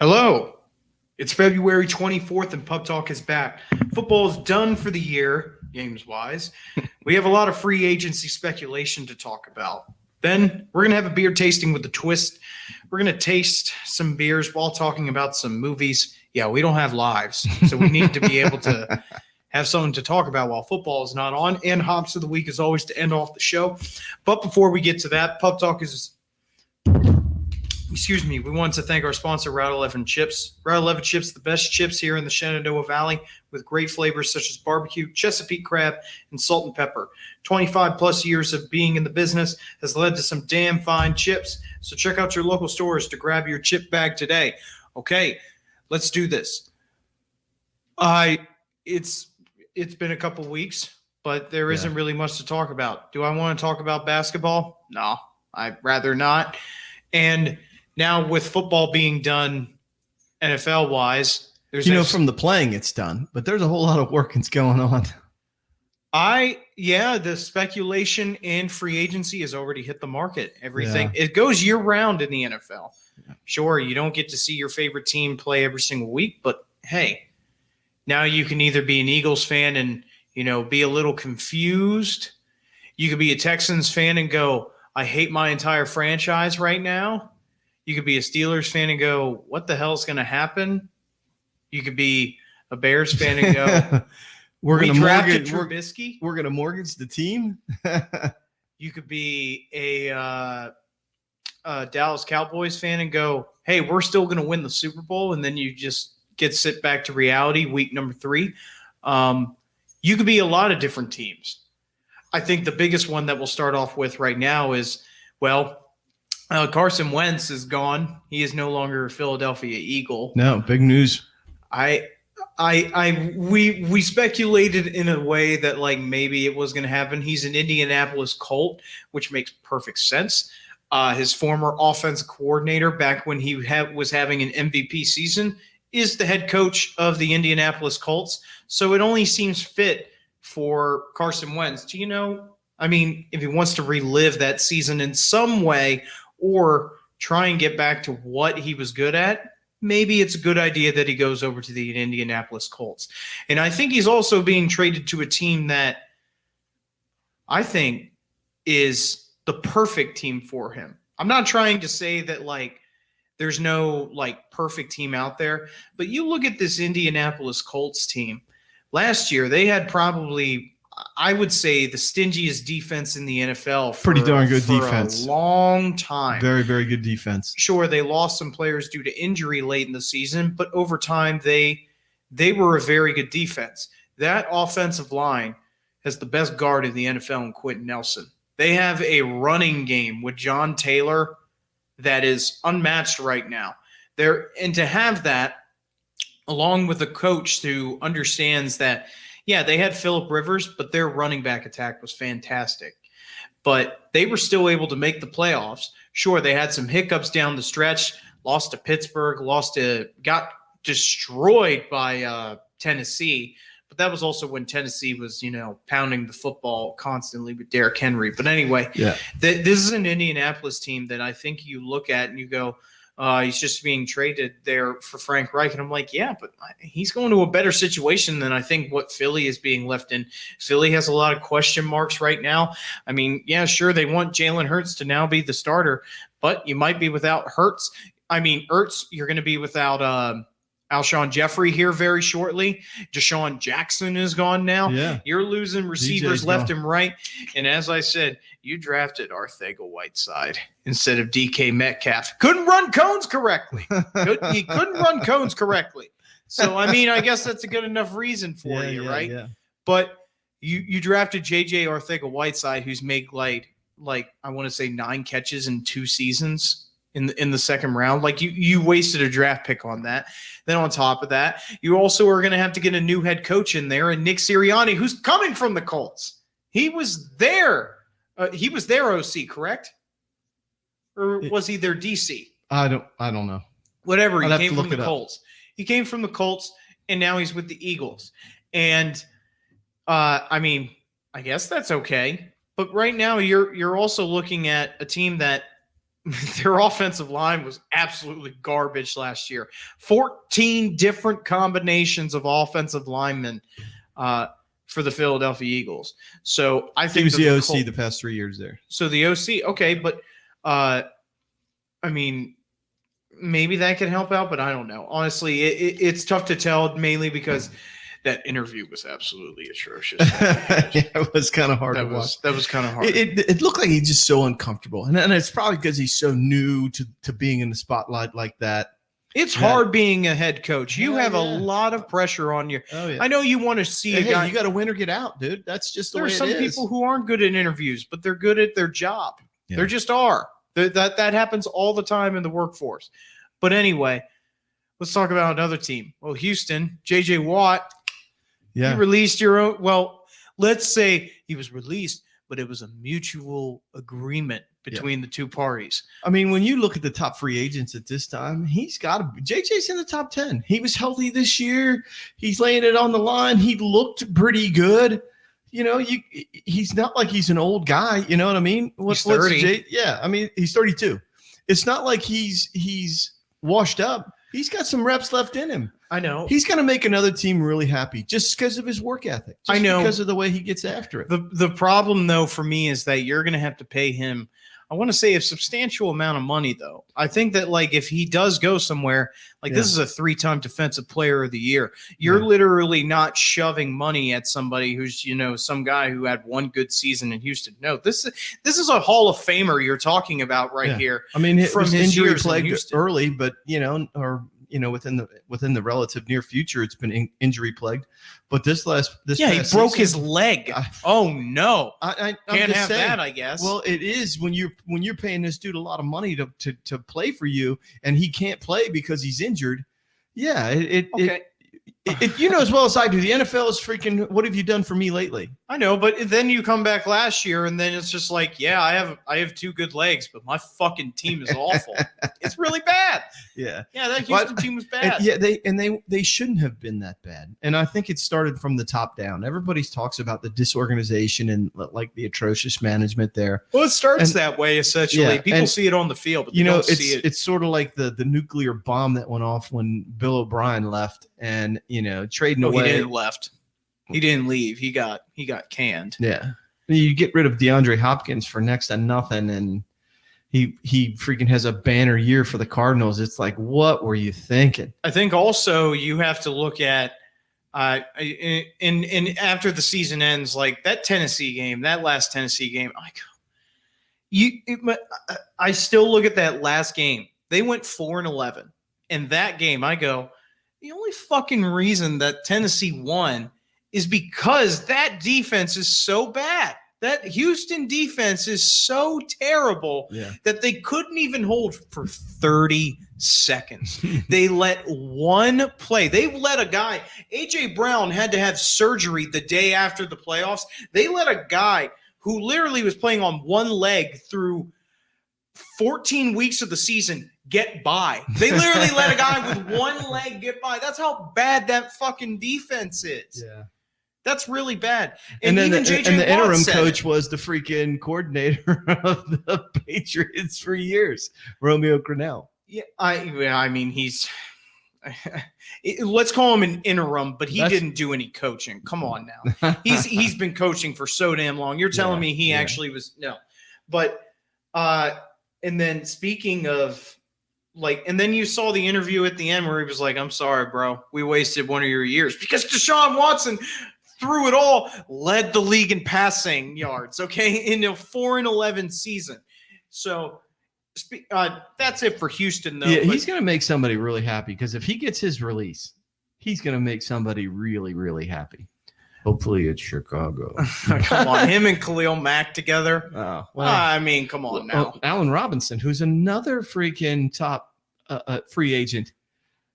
Hello. It's February 24th and Pub Talk is back. Football is back. Football is done for the year, games wise. We have a lot of free agency speculation to talk about. Then we're going to have a beer tasting with the twist. We're going to taste some beers while talking about some movies. Yeah, we don't have lives, so we need to be able to have something to talk about while football is not on. And Hops of the Week is always to end off the show. But before we get to that, Pub Talk is we want to thank our sponsor, Route 11 Chips. Route 11 Chips, the best chips here in the Shenandoah Valley with great flavors such as barbecue, Chesapeake crab, and salt and pepper. 25 plus years of being in the business has led to some damn fine chips. So check out your local stores to grab your chip bag today. Okay, let's do this. It's been a couple weeks, but there isn't really much to talk about. Do I want to talk about basketball? No, I'd rather not. And now with football being done NFL wise, there's from the playing it's done, but there's a whole lot of work that's going on. The speculation and free agency has already hit the market. Everything it goes year round in the NFL. Yeah. Sure, you don't get to see your favorite team play every single week, but hey, now you can either be an Eagles fan and be a little confused. You could be a Texans fan and go, I hate my entire franchise right now. You could be a Steelers fan and go, what the hell is going to happen? You could be a Bears fan and go, we're going to mortgage Trubisky. We're going to mortgage the team. You could be a Dallas Cowboys fan and go, hey, we're still going to win the Super Bowl. And then you just get sit back to reality week number 3. You could be a lot of different teams. I think the biggest one that we'll start off with right now is, Carson Wentz is gone. He is no longer a Philadelphia Eagle. No, big news. We speculated in a way that maybe it was going to happen. He's an Indianapolis Colt, which makes perfect sense. His former offensive coordinator back when he was having an MVP season is the head coach of the Indianapolis Colts. So it only seems fit for Carson Wentz. If he wants to relive that season in some way or try and get back to what he was good at, maybe it's a good idea that he goes over to the Indianapolis Colts. And I think he's also being traded to a team that I think is the perfect team for him. I'm not trying to say that there's no perfect team out there, but you look at this Indianapolis Colts team. Last year, they had probably, I would say, the stingiest defense in the NFL. Pretty darn good defense. A long time. Very, very good defense. Sure, they lost some players due to injury late in the season, but over time, they were a very good defense. That offensive line has the best guard in the NFL in Quentin Nelson. They have a running game with John Taylor that is unmatched right now. And to have that, along with a coach who understands that, they had Phillip Rivers, but their running back attack was fantastic. But they were still able to make the playoffs. Sure, they had some hiccups down the stretch, lost to Pittsburgh, got destroyed by Tennessee. But that was also when Tennessee was, pounding the football constantly with Derrick Henry. But anyway, this is an Indianapolis team that I think you look at and you go, he's just being traded there for Frank Reich. And I'm like, yeah, but he's going to a better situation than I think what Philly is being left in. Philly has a lot of question marks right now. Sure, they want Jalen Hurts to now be the starter, but you might be without Hurts. Ertz, you're going to be without Alshon Jeffrey here very shortly. Deshaun Jackson is gone now. Yeah. You're losing receivers left and right. And as I said, you drafted Arcega-Whiteside instead of DK Metcalf. Couldn't run cones correctly. He couldn't run cones correctly. So, I guess that's a good enough reason for you, right? Yeah. But you drafted JJ Arcega-Whiteside, who's made I want to say 9 catches in 2 seasons in the second round. You wasted a draft pick on that. Then on top of that, you also are going to have to get a new head coach in there, and Nick Sirianni, who's coming from the Colts. He was there. He was their OC, correct? Or was he their DC? I don't know. Whatever. He came from the Colts. He came from the Colts, and now he's with the Eagles. And I guess that's okay. But right now, you're also looking at a team that their offensive line was absolutely garbage last year. 14 different combinations of offensive linemen for the Philadelphia Eagles. So I He think was that the OC the past 3 years there. So the OC, okay, but I mean, maybe that can help out, but I don't know. Honestly, it's tough to tell, mainly because that interview was absolutely atrocious. Yeah, it was kind of hard to watch. That was kind of hard. It looked like he's just so uncomfortable, and it's probably because he's so new to being in the spotlight like that. It's hard being a head coach. You have a Yeah. lot of pressure on you. Oh yeah. I know you want to see a guy. You got to win or get out, dude. That's just the way it is. There's some people who aren't good at interviews, but they're good at their job. Yeah. They just are. That happens all the time in the workforce. But anyway, let's talk about another team. Well, Houston, J.J. Watt. Yeah. You released your own. Well, let's say he was released, but it was a mutual agreement between the two parties. I mean, when you look at the top free agents at this time, he's got to be. JJ's in the top 10. He was healthy this year. He's laying it on the line. He looked pretty good. You know, he's not like he's an old guy. You know what I mean? He's 30. Yeah, I mean, he's 32. It's not like he's washed up. He's got some reps left in him. I know. He's going to make another team really happy just because of his work ethic. Just I know. Because of the way he gets after it. The problem, though, for me is that you're going to have to pay him, I want to say, a substantial amount of money, though. I think that, like, if he does go somewhere, like this is a 3-time defensive player of the year, you're literally not shoving money at somebody who's, some guy who had one good season in Houston. No, this is a Hall of Famer you're talking about here. I mean, it from was his injury years in plagued Houston. early, but within the relative near future, it's been injury plagued. But he broke his leg. Oh no, I'm can't just have saying, that. I guess. Well, it is when you're paying this dude a lot of money to play for you, and he can't play because he's injured. Yeah, okay. You know as well as I do, the NFL is freaking. What have you done for me lately? I know, but then you come back last year, and then it's just like, yeah, I have 2 good legs, but my fucking team is awful. It's really bad. Yeah, that Houston team was bad. They shouldn't have been that bad. And I think it started from the top down. Everybody talks about the disorganization and like the atrocious management there. Well, it starts that way essentially. Yeah, People see it on the field, but they don't see it. It's sort of like the nuclear bomb that went off when Bill O'Brien left, and trading away. He didn't left. He didn't leave. He got canned. Yeah, you get rid of DeAndre Hopkins for next to nothing, and he freaking has a banner year for the Cardinals. It's like, what were you thinking? I think also you have to look at and after the season ends, like that last Tennessee game, I still look at that last game. They went 4-11, and that game, I go, the only fucking reason that Tennessee won is because that defense is so bad. That Houston defense is so terrible that they couldn't even hold for 30 seconds. They let one play. They let a guy, A.J. Brown, had to have surgery the day after the playoffs. They let a guy who literally was playing on one leg through 14 weeks of the season get by. They literally let a guy with one leg get by. That's how bad that fucking defense is. Yeah. That's really bad. And then even the interim coach was the freaking coordinator of the Patriots for years, Romeo Crennel. Yeah, I mean, he's let's call him an interim, but he didn't do any coaching. Come on now. He's been coaching for so damn long. You're telling me he actually was no. But and then speaking of and then you saw the interview at the end where he was like, I'm sorry, bro. We wasted one of your years because Deshaun Watson through it all led the league in passing yards, okay, in a 4-11 season. So that's it for Houston, though. Yeah, he's going to make somebody really happy because if he gets his release, he's going to make somebody really, really happy. Hopefully it's Chicago. Come on, him and Khalil Mack together. Oh, well, I mean, come on now. Allen Robinson, who's another freaking top free agent.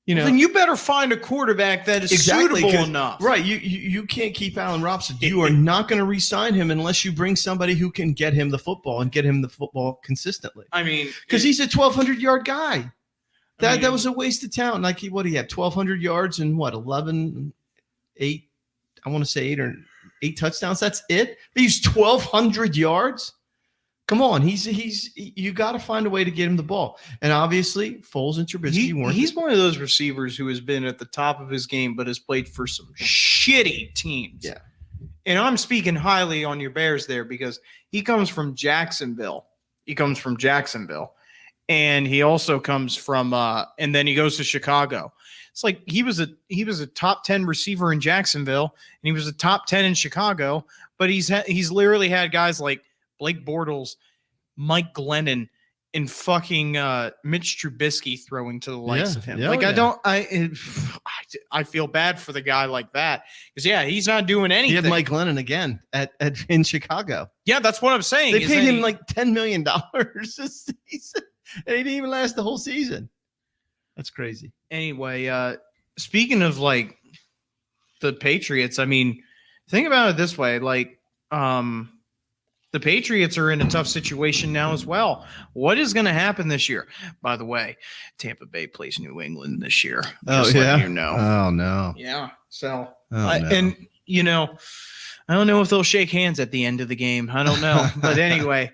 Then you better find a quarterback that is suitable enough. Right. You can't keep Allen Robinson. You are not going to re-sign him unless you bring somebody who can get him the football and get him the football consistently. I mean, because he's a 1,200-yard guy. That was a waste of talent. Like he had 1,200 yards and 8. I want to say 8 touchdowns. That's it. He's 1,200 yards. Come on, you got to find a way to get him the ball. And obviously, Foles and Trubisky weren't. He's one of those receivers who has been at the top of his game, but has played for some shitty teams. Yeah. And I'm speaking highly on your Bears there because he comes from Jacksonville. And he also comes from and then he goes to Chicago. It's like he was a top 10 receiver in Jacksonville, and he was a top 10 in Chicago, but he's literally had guys like Blake Bortles, Mike Glennon, and fucking Mitch Trubisky throwing to the likes of him. I feel bad for the guy like that because he's not doing anything. He had Mike Glennon again in Chicago. Yeah, that's what I'm saying. They paid him like $10 million this season, and he didn't even last the whole season. That's crazy. Anyway, speaking of like the Patriots, I mean, think about it this way: like, the Patriots are in a tough situation now as well. What is going to happen this year? By the way, Tampa Bay plays New England this year. Just letting you know. Oh no. Yeah. So, no. And you know, I don't know if they'll shake hands at the end of the game. I don't know, but anyway,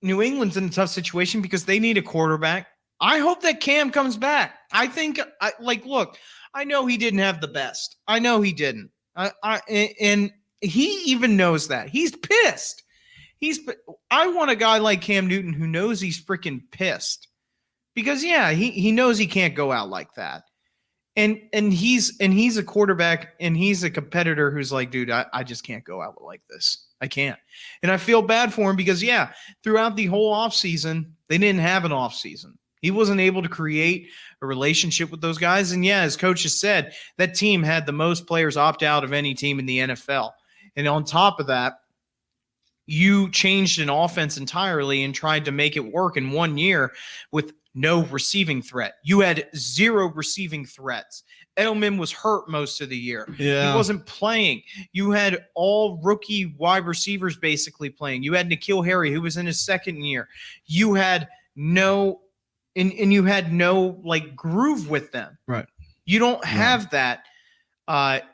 New England's in a tough situation because they need a quarterback. I hope that Cam comes back. Look, I know he didn't have the best. I know he didn't. And he even knows that. He's pissed. I want a guy like Cam Newton who knows he's freaking pissed because he knows he can't go out like that. And he's a quarterback and he's a competitor who's like, dude, I just can't go out like this. I can't. And I feel bad for him because throughout the whole offseason, they didn't have an offseason. He wasn't able to create a relationship with those guys. And as coach has said, that team had the most players opt out of any team in the NFL. And on top of that, you changed an offense entirely and tried to make it work in 1 year with no receiving threat. You had 0 receiving threats. Edelman was hurt most of the year. Yeah. He wasn't playing. You had all rookie wide receivers basically playing. You had N'Keal Harry, who was in his second year. You had no and you had no like groove with them. Right. You don't have that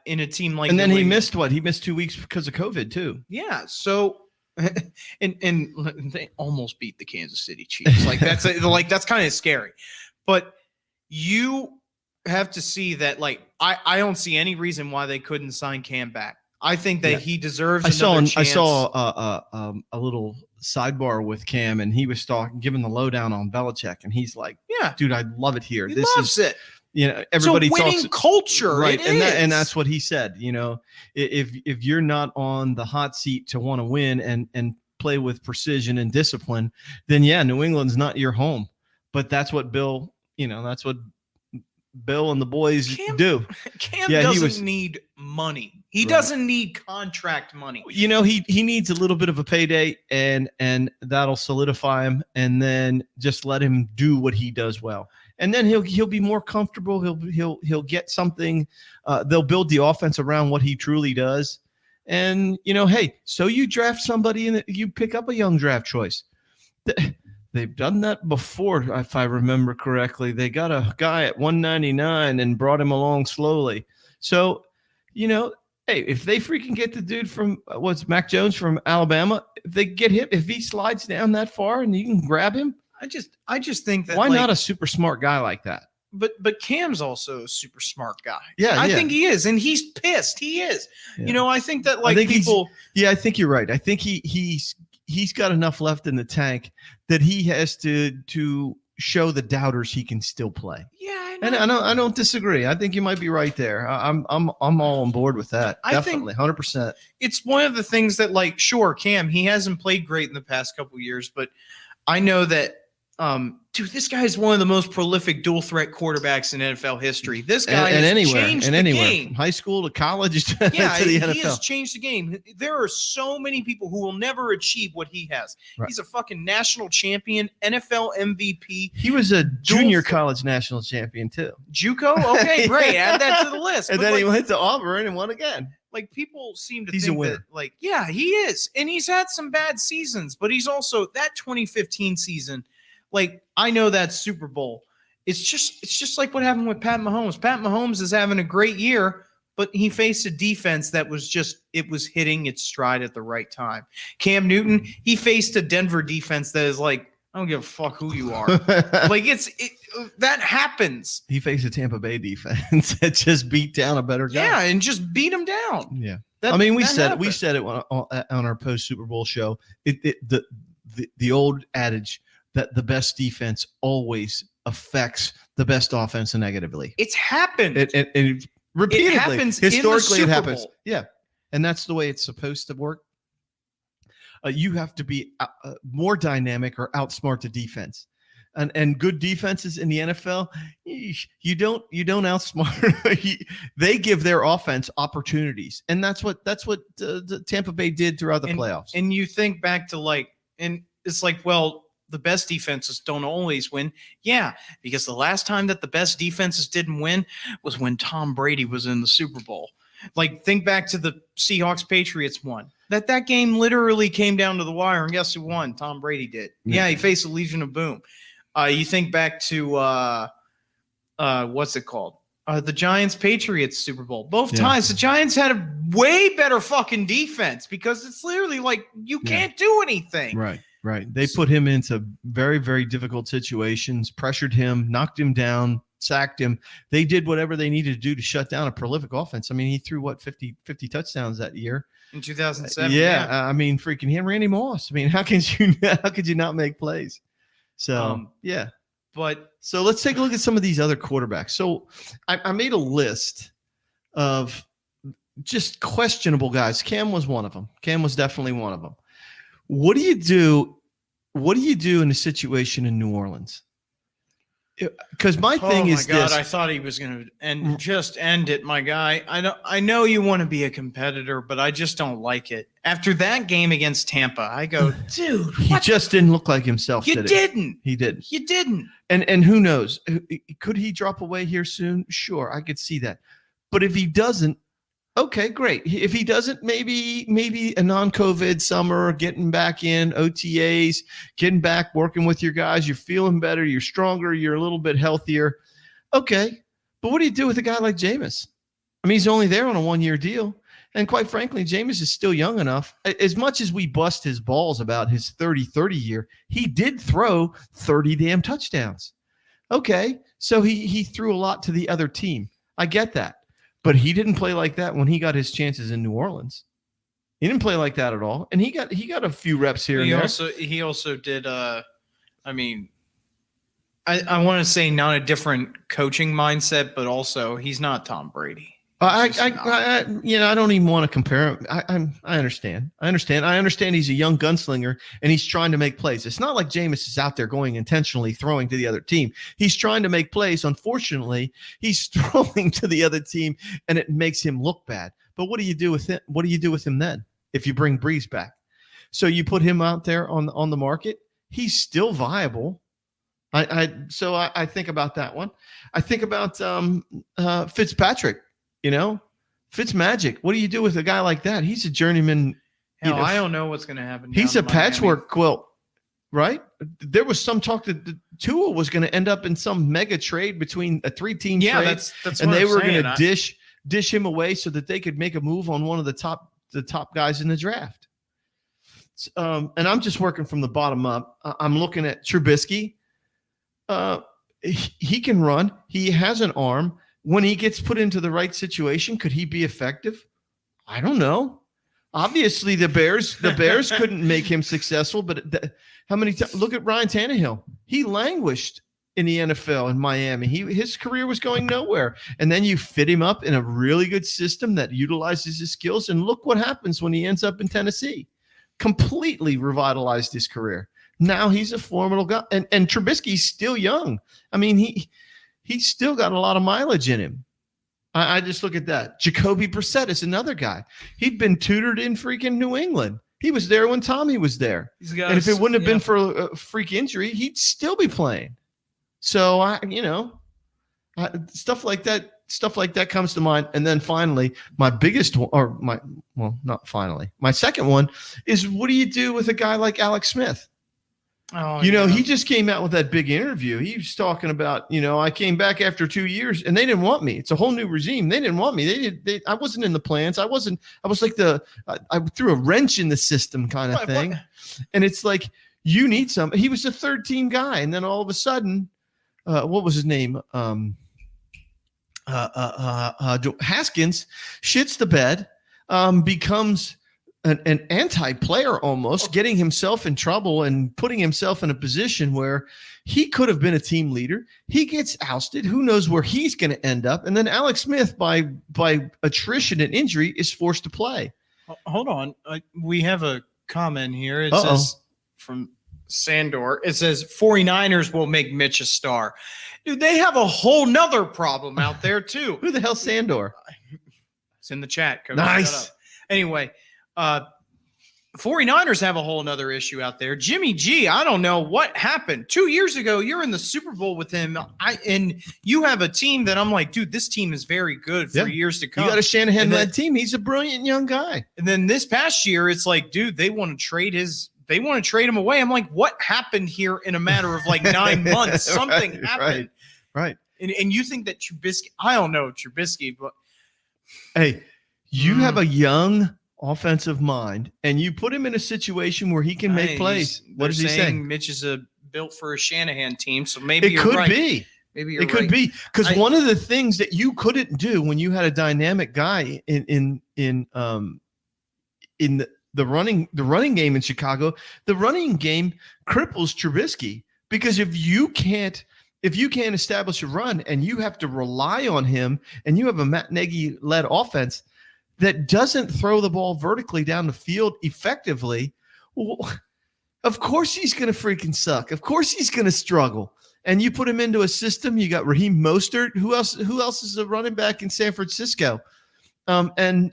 in a team like. And then he missed 2 weeks because of COVID too. Yeah. So, and they almost beat the Kansas City Chiefs. Like that's kind of scary. But you have to see that. Like I don't see any reason why they couldn't sign Cam back. I think that he deserves. I saw a little sidebar with Cam, and he was giving the lowdown on Belichick, and he's like, "Yeah, dude, I love it here. He loves it. You know, everybody it's a winning culture, right?" And that's what he said. You know, if you're not on the hot seat to want to win and play with precision and discipline, then New England's not your home. But that's what Bill. That's what Bill and the boys do. Cam doesn't need money. He doesn't need contract money. He needs a little bit of a payday, and that'll solidify him, and then just let him do what he does well. And then he'll be more comfortable. He'll get something. They'll build the offense around what he truly does. And hey, so you draft somebody and you pick up a young draft choice. They've done that before, if I remember correctly. They got a guy at 199 and brought him along slowly. So, hey, if they freaking get the dude from Mac Jones from Alabama, if they get him, if he slides down that far and you can grab him, I just think that why not a super smart guy like that? But Cam's also a super smart guy. Yeah, I think he is, and he's pissed. He is. Yeah. I think that I think you're right. I think he's got enough left in the tank that he has to show the doubters he can still play. Yeah, and I don't disagree. I think you might be right there. I'm all on board with that. Definitely, 100%. It's one of the things that, like, sure, Cam, he hasn't played great in the past couple of years, but I know that, dude, this guy is one of the most prolific dual threat quarterbacks in NFL history. This guy has changed the game. From high school to college to the NFL. He has changed the game. There are so many people who will never achieve what he has. Right. He's a fucking national champion, NFL MVP. He was a junior college national champion too. JUCO? Okay, great. Add that to the list. And then he went to Auburn and won again. Like, people seem to think that, like, yeah, he is. And he's had some bad seasons, but he's also that 2015 season. Like, I know that Super Bowl. It's just like what happened with Pat Mahomes. Pat Mahomes is having a great year, but he faced a defense that was it was hitting its stride at the right time. Cam Newton, he faced a Denver defense that is like, I don't give a fuck who you are. Like that happens. He faced a Tampa Bay defense that just beat down a better guy. Yeah, and just beat him down. Yeah. We that said it on our post Super Bowl show. The old adage that the best defense always affects the best offense negatively. It's happened. It repeatedly. It happens historically. In the it happens. Super Bowl. Yeah, and that's the way it's supposed to work. You have to be more dynamic or outsmart the defense. And good defenses in the NFL, you don't outsmart. They give their offense opportunities, and that's what the Tampa Bay did throughout the playoffs. And you think back to and it's like, well, the best defenses don't always win. Yeah, because the last time that the best defenses didn't win was when Tom Brady was in the Super Bowl. Like, think back to the Seahawks-Patriots one. That game literally came down to the wire, and guess who won? Tom Brady did. Yeah, he faced a Legion of Boom. You think back to what's it called? The Giants-Patriots Super Bowl. Both times, the Giants had a way better fucking defense because it's literally like you can't do anything. Right. They put him into very, very difficult situations, pressured him, knocked him down, sacked him. They did whatever they needed to do to shut down a prolific offense. I mean, he threw 50 touchdowns that year in 2007. I mean, freaking him, Randy Moss. I mean, how could you not make plays? So so let's take a look at some of these other quarterbacks. So I made a list of just questionable guys. Cam was one of them. Cam was definitely one of them. What do you do? What do you do in a situation in New Orleans? Because my thing is this. I thought he was going to end it, my guy. I know you want to be a competitor, but I just don't like it. After that game against Tampa, I go, dude, he just didn't look like himself. He didn't. You didn't. And who knows? Could he drop away here soon? Sure, I could see that. But if he doesn't, okay, great. If he doesn't, maybe a non-COVID summer, getting back in OTAs, getting back, working with your guys. You're feeling better. You're stronger. You're a little bit healthier. Okay. But what do you do with a guy like Jameis? I mean, he's only there on a 1-year deal. And quite frankly, Jameis is still young enough. As much as we bust his balls about his 30-30 year, he did throw 30 damn touchdowns. Okay. So he threw a lot to the other team. I get that. But he didn't play like that when he got his chances in New Orleans. He didn't play like that at all, and he got a few reps here and there. He also did. I want to say not a different coaching mindset, but also he's not Tom Brady. I don't even want to compare him. I understand. I understand he's a young gunslinger and he's trying to make plays. It's not like Jameis is out there going intentionally throwing to the other team. He's trying to make plays. Unfortunately, he's throwing to the other team and it makes him look bad. But what do you do with him? What do you do with him then if you bring Breeze back? So you put him out there on the market. He's still viable. So I think about that one. I think about Fitzpatrick. Fitzmagic. What do you do with a guy like that? He's a journeyman. I don't know what's going to happen. He's a patchwork quilt, right? There was some talk that the Tua was going to end up in some mega trade between a 3-team trade. That's and they were going to dish him away so that they could make a move on one of the top guys in the draft. And I'm just working from the bottom up. I'm looking at Trubisky. He can run. He has an arm. When he gets put into the right situation, could he be effective? I don't know. Obviously, the Bears couldn't make him successful. But how many times? Look at Ryan Tannehill. He languished in the NFL in Miami. His career was going nowhere. And then you fit him up in a really good system that utilizes his skills. And look what happens when he ends up in Tennessee. Completely revitalized his career. Now he's a formidable guy. And Trubisky's still young. I mean, he's still got a lot of mileage in him. I just look at that. Jacoby Brissett is another guy. He'd been tutored in freaking New England. He was there when Tommy was there. And if it wouldn't have been for a freak injury, he'd still be playing. So, stuff like that comes to mind. And then finally, my second one is, what do you do with a guy like Alex Smith? Oh, He just came out with that big interview. He was talking about, I came back after 2 years and they didn't want me. It's a whole new regime. They didn't want me. I wasn't in the plans. I was like I threw a wrench in the system kind of thing. What? And it's like, you need some. He was a third team guy. And then all of a sudden, what was his name? Haskins shits the bed, becomes an anti-player almost, getting himself in trouble and putting himself in a position where he could have been a team leader. He gets ousted. Who knows where he's going to end up? And then Alex Smith, by attrition and injury, is forced to play. Hold on. We have a comment here. It says from Sandor. It says 49ers will make Mitch a star. Dude, they have a whole nother problem out there too. Who the hell's Sandor? It's in the chat. Nice. Anyway, 49ers have a whole nother issue out there. Jimmy G, I don't know what happened. 2 years ago, you're in the Super Bowl with him, and you have a team that I'm like, dude, this team is very good for years to come. You got a Shanahan-led team. He's a brilliant young guy. And then this past year, it's like, dude, they want to trade him away. I'm like, what happened here in a matter of like 9 months? Something happened. Right. And you think that Trubisky, I don't know Trubisky, but hey, you have a young offensive mind, and you put him in a situation where he can make plays. What is he saying? Mitch is built for a Shanahan team, so maybe it could be. Maybe you're it could be, because one of the things that you couldn't do when you had a dynamic guy in the running game in Chicago, the running game cripples Trubisky, because if you can't establish a run and you have to rely on him, and you have a Matt Nagy-led offense that doesn't throw the ball vertically down the field effectively, well, of course he's going to freaking suck. Of course he's going to struggle. And you put him into a system. You got Raheem Mostert. Who else is a running back in San Francisco? And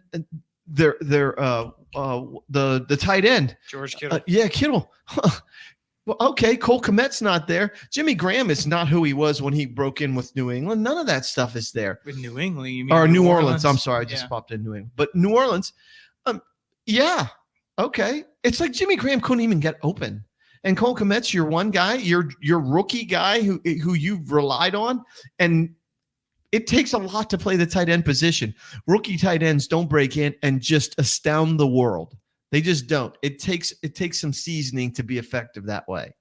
they're the tight end, George Kittle. Kittle. Well, okay, Cole Kmet's not there. Jimmy Graham is not who he was when he broke in with New England. None of that stuff is there. With New England, you mean? Or New Orleans. I'm sorry, I just popped in New England. But New Orleans, okay. It's like Jimmy Graham couldn't even get open. And Cole Kmet's your one guy, your rookie guy who you've relied on. And it takes a lot to play the tight end position. Rookie tight ends don't break in and just astound the world. They just don't. It takes some seasoning to be effective that way.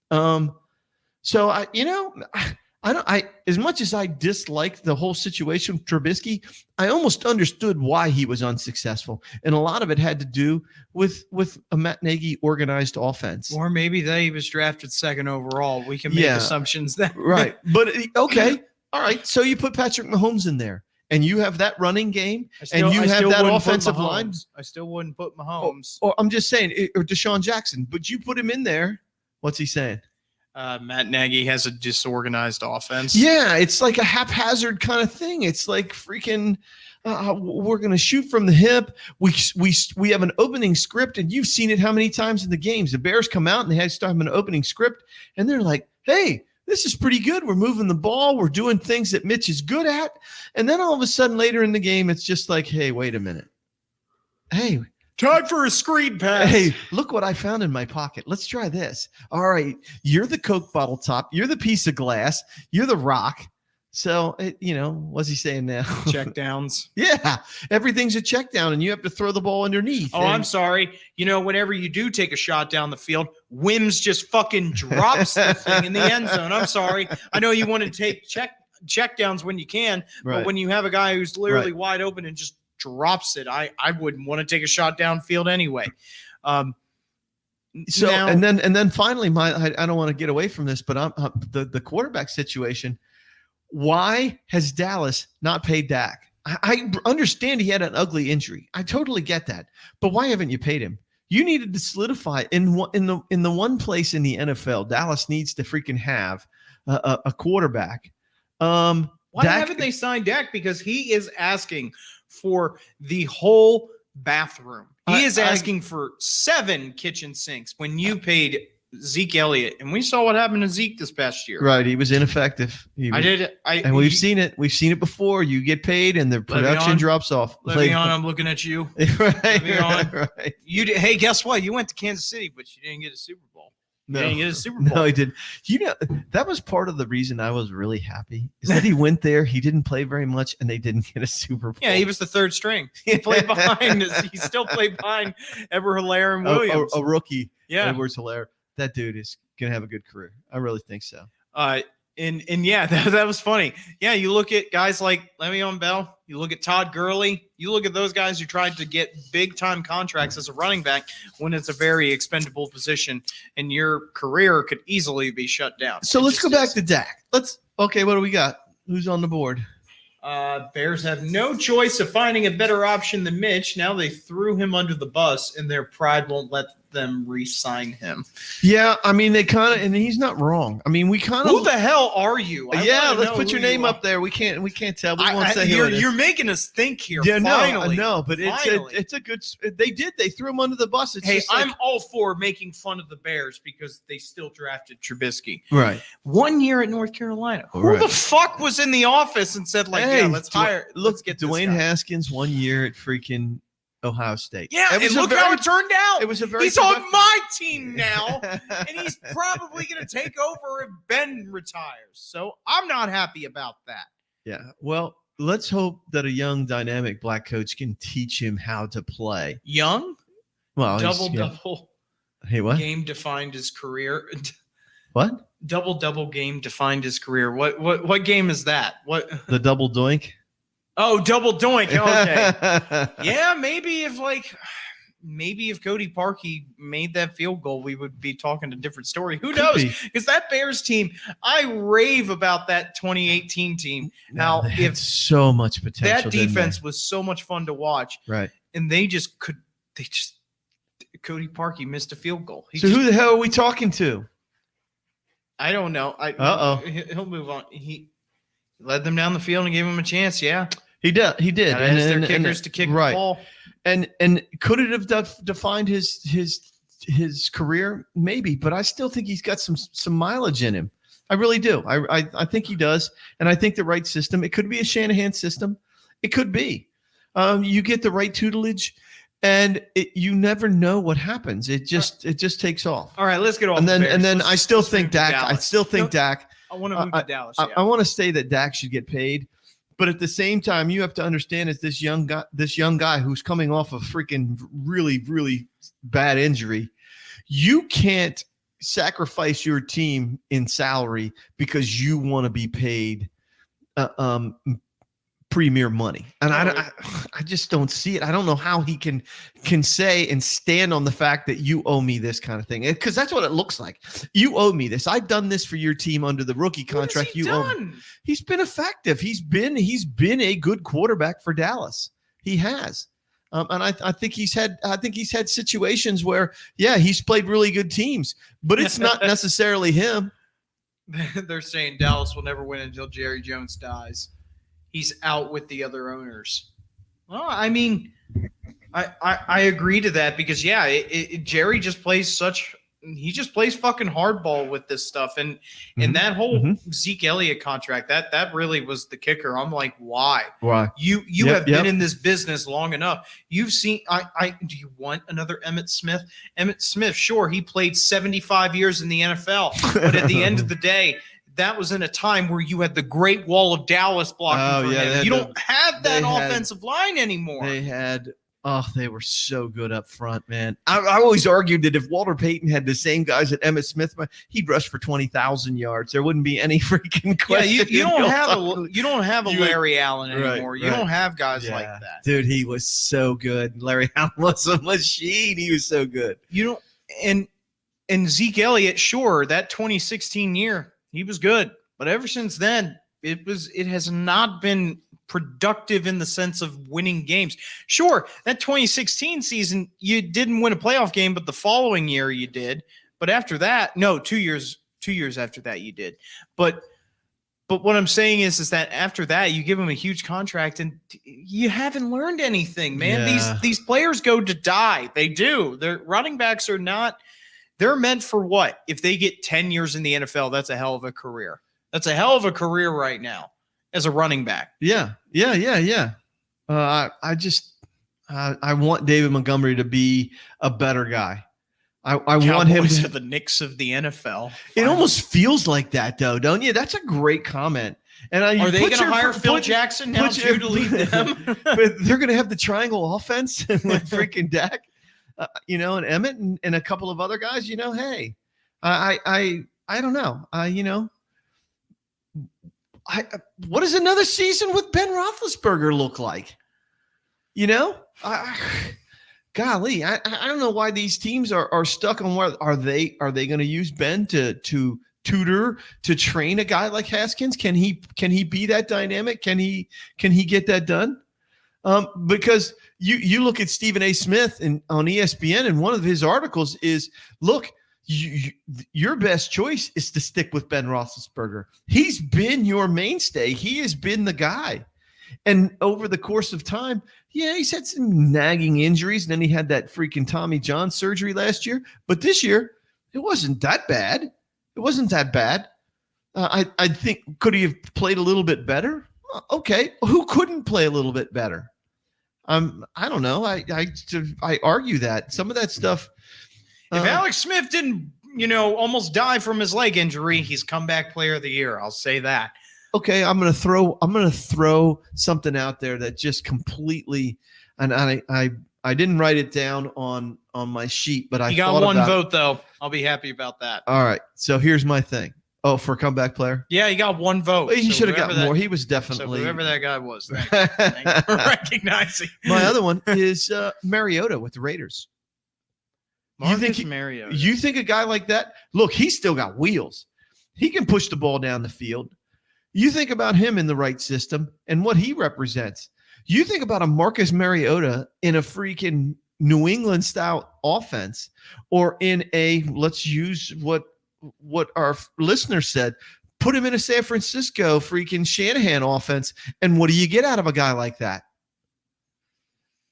So I as much as I disliked the whole situation with Trubisky, I almost understood why he was unsuccessful. And a lot of it had to do with a Matt Nagy organized offense. Or maybe that he was drafted second overall. We can make assumptions there. Right. But okay. All right. So you put Patrick Mahomes in there, and you have that running game, and you have that offensive line. I still wouldn't put Mahomes. Or I'm just saying, or Deshaun Jackson, but you put him in there. What's he saying? Matt Nagy has a disorganized offense. Yeah, it's like a haphazard kind of thing. It's like freaking, we're going to shoot from the hip. We have an opening script, and you've seen it how many times in the games. The Bears come out, and they have an opening script, and they're like, hey, this is pretty good. We're moving the ball. We're doing things that Mitch is good at. And then all of a sudden later in the game, it's just like, hey, wait a minute. Hey, time for a screen pass. Hey, look what I found in my pocket. Let's try this. All right. You're the Coke bottle top. You're the piece of glass. You're the rock. So, what's he saying now? Check downs. Yeah. Everything's a check down, and you have to throw the ball underneath. Oh, I'm sorry. Whenever you do take a shot down the field, Wims just fucking drops the thing in the end zone. I'm sorry. I know you want to take check downs when you can, but when you have a guy who's literally wide open and just drops it, I wouldn't want to take a shot downfield anyway. And then finally, I don't want to get away from this, but the quarterback situation. Why has Dallas not paid Dak? I understand he had an ugly injury. I totally get that. But why haven't you paid him? You needed to solidify in the one place in the NFL Dallas needs to freaking have a quarterback. Why haven't they signed Dak? Because he is asking for the whole bathroom. He is asking for 7 kitchen sinks when you paid Zeke Elliott, and we saw what happened to Zeke this past year. Right, he was ineffective. We've seen it. We've seen it before. You get paid, and the production drops off. Le'Veon, I'm looking at you. Right. Hey, guess what? You went to Kansas City, but you didn't get a Super Bowl. He didn't get a Super Bowl. No, he didn't. That was part of the reason I was really happy is that he went there. He didn't play very much, and they didn't get a Super Bowl. Yeah, he was the third string. He played behind. He still played behind Edward-Helaire and Williams. A rookie. Yeah, Edwards-Helaire. That dude is gonna have a good career. I really think so. And yeah, that was funny. Yeah, you look at guys like Le'Veon Bell, you look at Todd Gurley, you look at those guys who tried to get big time contracts as a running back when it's a very expendable position, and your career could easily be shut down. So let's go back to Dak. Okay, what do we got? Who's on the board? Bears have no choice of finding a better option than Mitch. Now they threw him under the bus, and their pride won't let them re-sign him. Yeah, I mean they kind of, and he's not wrong. I mean we kind of. Who the hell are you? Let's put your name up there. We can't tell. We won't say who it is. You're making us think here. Yeah, finally. no, but it's a good. They threw him under the bus. I'm all for making fun of the Bears because they still drafted Trubisky. Right. 1 year at North Carolina. Who the fuck was in the office and said let's hire? Let's get Dwayne Haskins 1 year at freaking Ohio State. Yeah, and look how it turned out. It was a very. He's on my team now, and he's probably going to take over if Ben retires. So I'm not happy about that. Yeah. Well, let's hope that a young, dynamic black coach can teach him how to play. Young? Well, double. Hey, what? Game defined his career. What? Double game defined his career. What game is that? What? The double doink. Oh, double doink. Okay. Yeah, maybe if Cody Parkey made that field goal, we would be talking a different story. Who knows? Because that Bears team, I rave about that 2018 team. Now, they had so much potential. That defense was so much fun to watch. Right. And Cody Parkey missed a field goal. Who the hell are we talking to? I don't know. He'll move on. He led them down the field and gave them a chance. Yeah. He did. And their kickers to kick the ball. And could it have defined his career? Maybe, but I still think he's got some mileage in him. I really do. I think he does, and I think the right system. It could be a Shanahan system. It could be. You get the right tutelage, and you never know what happens. It just takes off. All right, let's get off. And then I still think Dak. Dak. I want to move to Dallas. Yeah. I want to say that Dak should get paid. But at the same time, you have to understand is this young guy who's coming off a freaking really, really bad injury. You can't sacrifice your team in salary because you want to be paid premier money. And I just don't see it. I don't know how he can say and stand on the fact that you owe me this kind of thing. Because that's what it looks like. You owe me this. I've done this for your team under the rookie contract. You owe me. He's been effective. He's been a good quarterback for Dallas. He has. And I think he's had situations where, he's played really good teams, but it's not necessarily him. They're saying Dallas will never win until Jerry Jones dies. He's out with the other owners. Well, I mean, I agree to that because Jerry just plays fucking hardball with this stuff, and that whole Zeke Elliott contract that really was the kicker. I'm like, why? You have been in this business long enough. You've seen. Do you want another Emmitt Smith? Emmitt Smith, sure, he played 75 years in the NFL, but at the end of the day, that was in a time where you had the Great Wall of Dallas blocking for him. You don't have that offensive line anymore. They were so good up front, man. I always argued that if Walter Payton had the same guys that Emmitt Smith, he'd rush for 20,000 yards. There wouldn't be any freaking question. You don't have a Larry Allen anymore. You don't have guys like that. Dude, he was so good. Larry Allen was a machine. He was so good. And Zeke Elliott, sure, that 2016 year, he was good, but ever since then, it has not been productive in the sense of winning games. Sure, that 2016 season, you didn't win a playoff game, but the following year you did. But after that, no, 2 years after that you did. But what I'm saying is that after that, you give him a huge contract, and you haven't learned anything, man. Yeah. These players go to die. They do. Their running backs are not. They're meant for what? If they get 10 years in the NFL, that's a hell of a career. That's a hell of a career right now as a running back. Yeah. I want David Montgomery to be a better guy. I want him Cowboys to are the Knicks of the NFL. It almost feels like that, though, don't you? That's a great comment. And Are they going to hire Phil Jackson now too to lead them? But they're going to have the triangle offense with freaking Dak, and Emmett and a couple of other guys. Hey, I don't know. What does another season with Ben Roethlisberger look like? Golly, I don't know why these teams are stuck on where are they going to use Ben to tutor, to train a guy like Haskins? Can he be that dynamic? Can he get that done? Because you look at Stephen A. Smith on ESPN, and one of his articles is, look, your best choice is to stick with Ben Roethlisberger. He's been your mainstay. He has been the guy. And over the course of time, he's had some nagging injuries. And then he had that freaking Tommy John surgery last year. But this year, it wasn't that bad. It wasn't that bad. I think, could he have played a little bit better? Okay. Who couldn't play a little bit better? I don't know. I argue that. Some of that stuff. If Alex Smith didn't, almost die from his leg injury, he's comeback player of the year. I'll say that. Okay, I'm gonna throw something out there that just completely, and I didn't write it down on my sheet, but I got one vote though. I'll be happy about that. All right, so here's my thing. Oh, for comeback player? Yeah, he got one vote. Well, he should have got more. He was definitely whoever that guy was. Thank you for recognizing. My other one is Mariota with the Raiders. Mariota. You think a guy like that? Look, he's still got wheels. He can push the ball down the field. You think about him in the right system and what he represents. You think about a Marcus Mariota in a freaking New England style offense, or in a, let's use what our listener said, put him in a San Francisco freaking Shanahan offense. And what do you get out of a guy like that?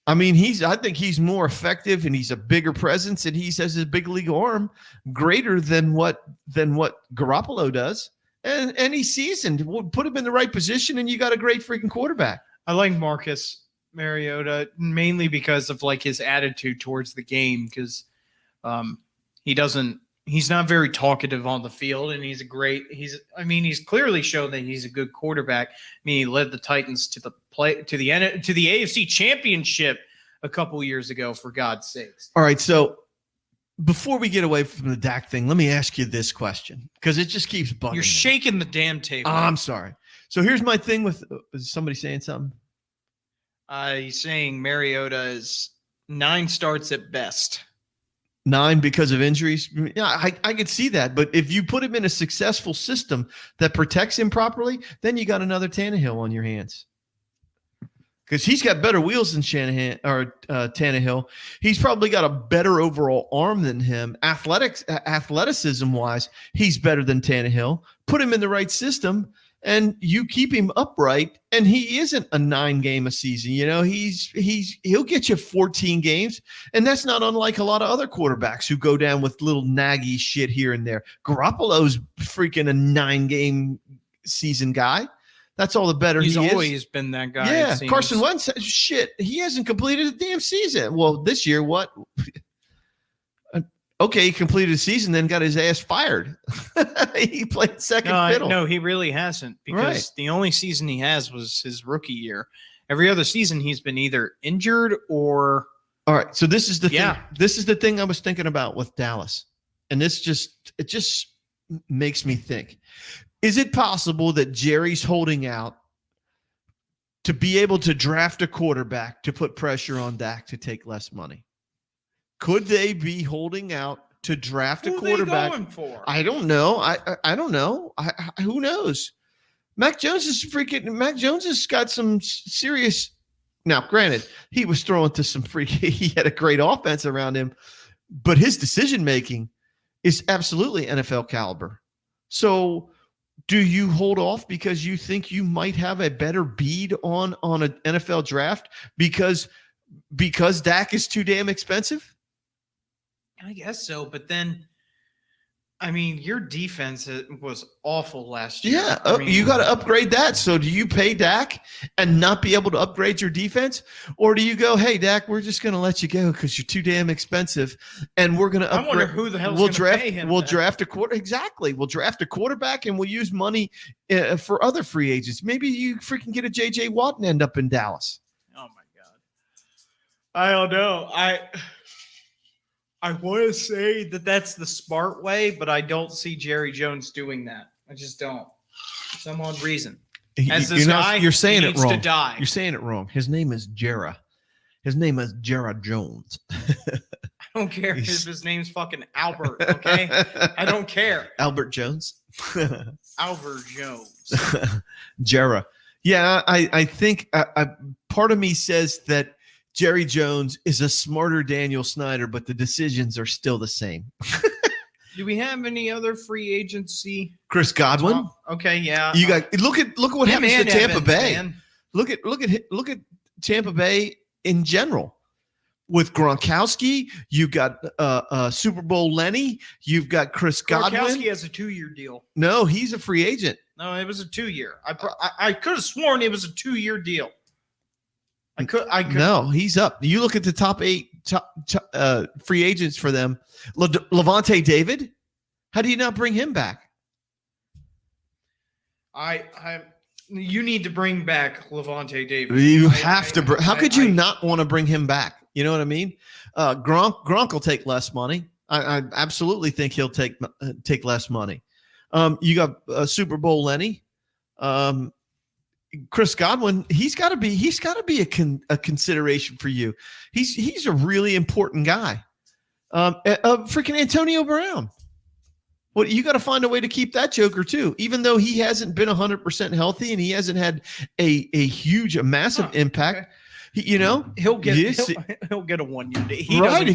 I mean, I think he's more effective, and he's a bigger presence, and he has a big league arm greater than what Garoppolo does. And he's seasoned. We'll put him in the right position, and you got a great freaking quarterback. I like Marcus Mariota mainly because of his attitude towards the game, because he's not very talkative on the field, and he's clearly shown that he's a good quarterback. I mean, he led the Titans to the AFC Championship a couple years ago, for God's sakes. All right, so before we get away from the Dak thing, let me ask you this question, because it just keeps bugging me. You're shaking the damn table. I'm sorry. So here's my thing with is somebody saying something? He's saying Mariota is 9 starts at best. 9 because of injuries. Yeah, I could see that. But if you put him in a successful system that protects him properly, then you got another Tannehill on your hands. Because he's got better wheels than Shanahan or Tannehill. He's probably got a better overall arm than him. Athleticism-wise, he's better than Tannehill. Put him in the right system, and you keep him upright, and he isn't a 9-game a season. He'll get you 14 games, and that's not unlike a lot of other quarterbacks who go down with little naggy shit here and there. Garoppolo's freaking a 9-game season guy. That's all the better he is. He's always been that guy. Yeah, Carson Wentz, shit, he hasn't completed a damn season. Well, this year, what? Okay, he completed a season, then got his ass fired. He played second fiddle. No, he really hasn't, because the only season he has was his rookie year. Every other season, he's been either injured or. All right, so this is the thing. This is the thing I was thinking about with Dallas, and it just makes me think. Is it possible that Jerry's holding out to be able to draft a quarterback to put pressure on Dak to take less money? Could they be holding out to draft a quarterback? Who are they going for? I don't know. I don't know. Who knows? Mac Jones has got some serious. Now, granted, he was throwing to some he had a great offense around him, but his decision making is absolutely NFL caliber. So, do you hold off because you think you might have a better bead on an NFL draft because Dak is too damn expensive? I guess so, but then I mean, your defense was awful last year. Yeah, I mean, you got to upgrade that. So do you pay Dak and not be able to upgrade your defense? Or do you go, hey, Dak, we're just going to let you go because you're too damn expensive and we're going to upgrade. I wonder who the hell's we'll going to draft, pay him. We'll draft a quarter. Exactly. We'll draft a quarterback and we'll use money for other free agents. Maybe you freaking get a J.J. Watt and end up in Dallas. Oh, my God. I don't know. I want to say that that's the smart way, but I don't see Jerry Jones doing that. I just don't. For some odd reason. As this guy, you're saying he it needs wrong. to die. You're saying it wrong. His name is Jera. His name is Jera Jones. I don't care if his name's fucking Albert, okay? I don't care. Albert Jones. Albert Jones. Jera. Yeah, I think part of me says that Jerry Jones is a smarter Daniel Snyder, but the decisions are still the same. Do we have any other free agency? Chris Godwin. Okay, yeah. You got look at what happens to Tampa Evans, Bay. Man. Look at Tampa Bay in general. With Gronkowski, you've got Super Bowl Lenny. You've got Chris Godwin. Gronkowski has a 2-year deal. No, he's a free agent. No, it was a 2-year. I could have sworn it was a 2-year deal. I could. No, he's up. You look at the top 8 free agents for them. Levante David. How do you not bring him back? You need to bring back Levante David. You have to. How could you not want to bring him back? You know what I mean? Gronk will take less money. I absolutely think he'll take less money. You got Super Bowl Lenny. Chris Godwin, he's got to be a consideration for you. He's a really important guy. Freaking Antonio Brown. Well, you got to find a way to keep that joker too, even though he hasn't been 100% healthy and he hasn't had a massive impact. Okay. He'll get he'll get a 1-year deal. Right.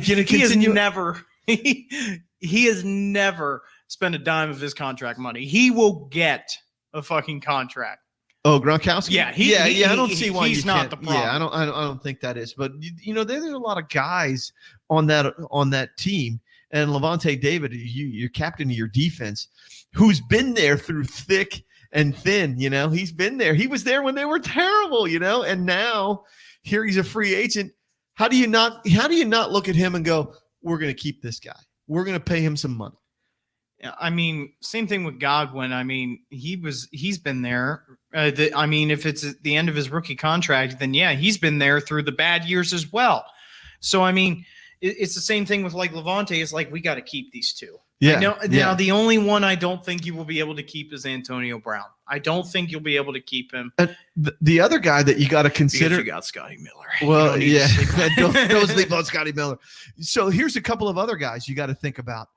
He has never spent a dime of his contract money. He will get a fucking contract. Oh, Gronkowski? Yeah. I don't see why he's not the problem. Yeah, I don't think that is. But there's a lot of guys on that team, and Levante David, you're captain of your defense, who's been there through thick and thin. He's been there. He was there when they were terrible. And now here he's a free agent. How do you not look at him and go, we're going to keep this guy. We're going to pay him some money. I mean, same thing with Godwin. I mean, he's been there. If it's at the end of his rookie contract, then yeah, he's been there through the bad years as well. So, I mean, it's the same thing with like Levante. It's like, we got to keep these two. Yeah. Now, the only one I don't think you will be able to keep is Antonio Brown. I don't think you'll be able to keep him. The other guy that you got to consider. Because you got Scotty Miller. Well, yeah. don't sleep on Scotty Miller. So here's a couple of other guys you got to think about.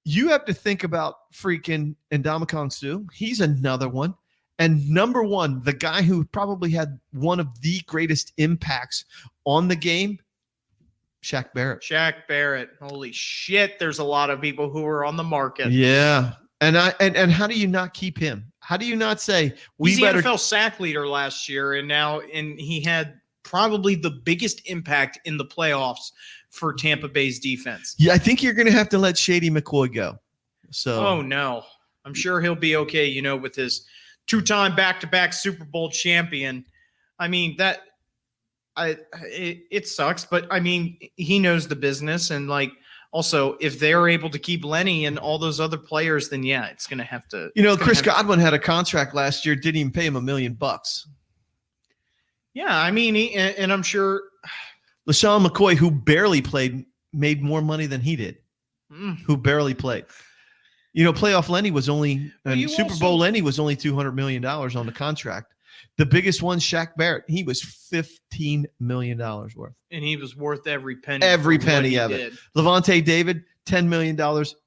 You have to think about freaking Ndamukong Suh. He's another one. And number one, the guy who probably had one of the greatest impacts on the game, Shaq Barrett. Shaq Barrett. Holy shit. There's a lot of people who are on the market. Yeah. And how do you not keep him? How do you not say he's the NFL sack leader last year, and he had probably the biggest impact in the playoffs for Tampa Bay's defense. Yeah, I think you're going to have to let Shady McCoy go. So, oh no, I'm sure he'll be okay. With his 2-time back-to-back Super Bowl champion. I mean it sucks, but I mean he knows the business, and like also if they're able to keep Lenny and all those other players, then yeah, it's going to have to. Chris Godwin had a contract last year, didn't even pay him $1 million. Yeah, I mean, and I'm sure. LaShawn McCoy, who barely played, made more money than he did. Who barely played. Playoff Lenny was only Super Bowl Lenny was only $200 million on the contract. The biggest one, Shaq Barrett, he was $15 million worth. And he was worth every penny. Every penny of it. Levante David, $10 million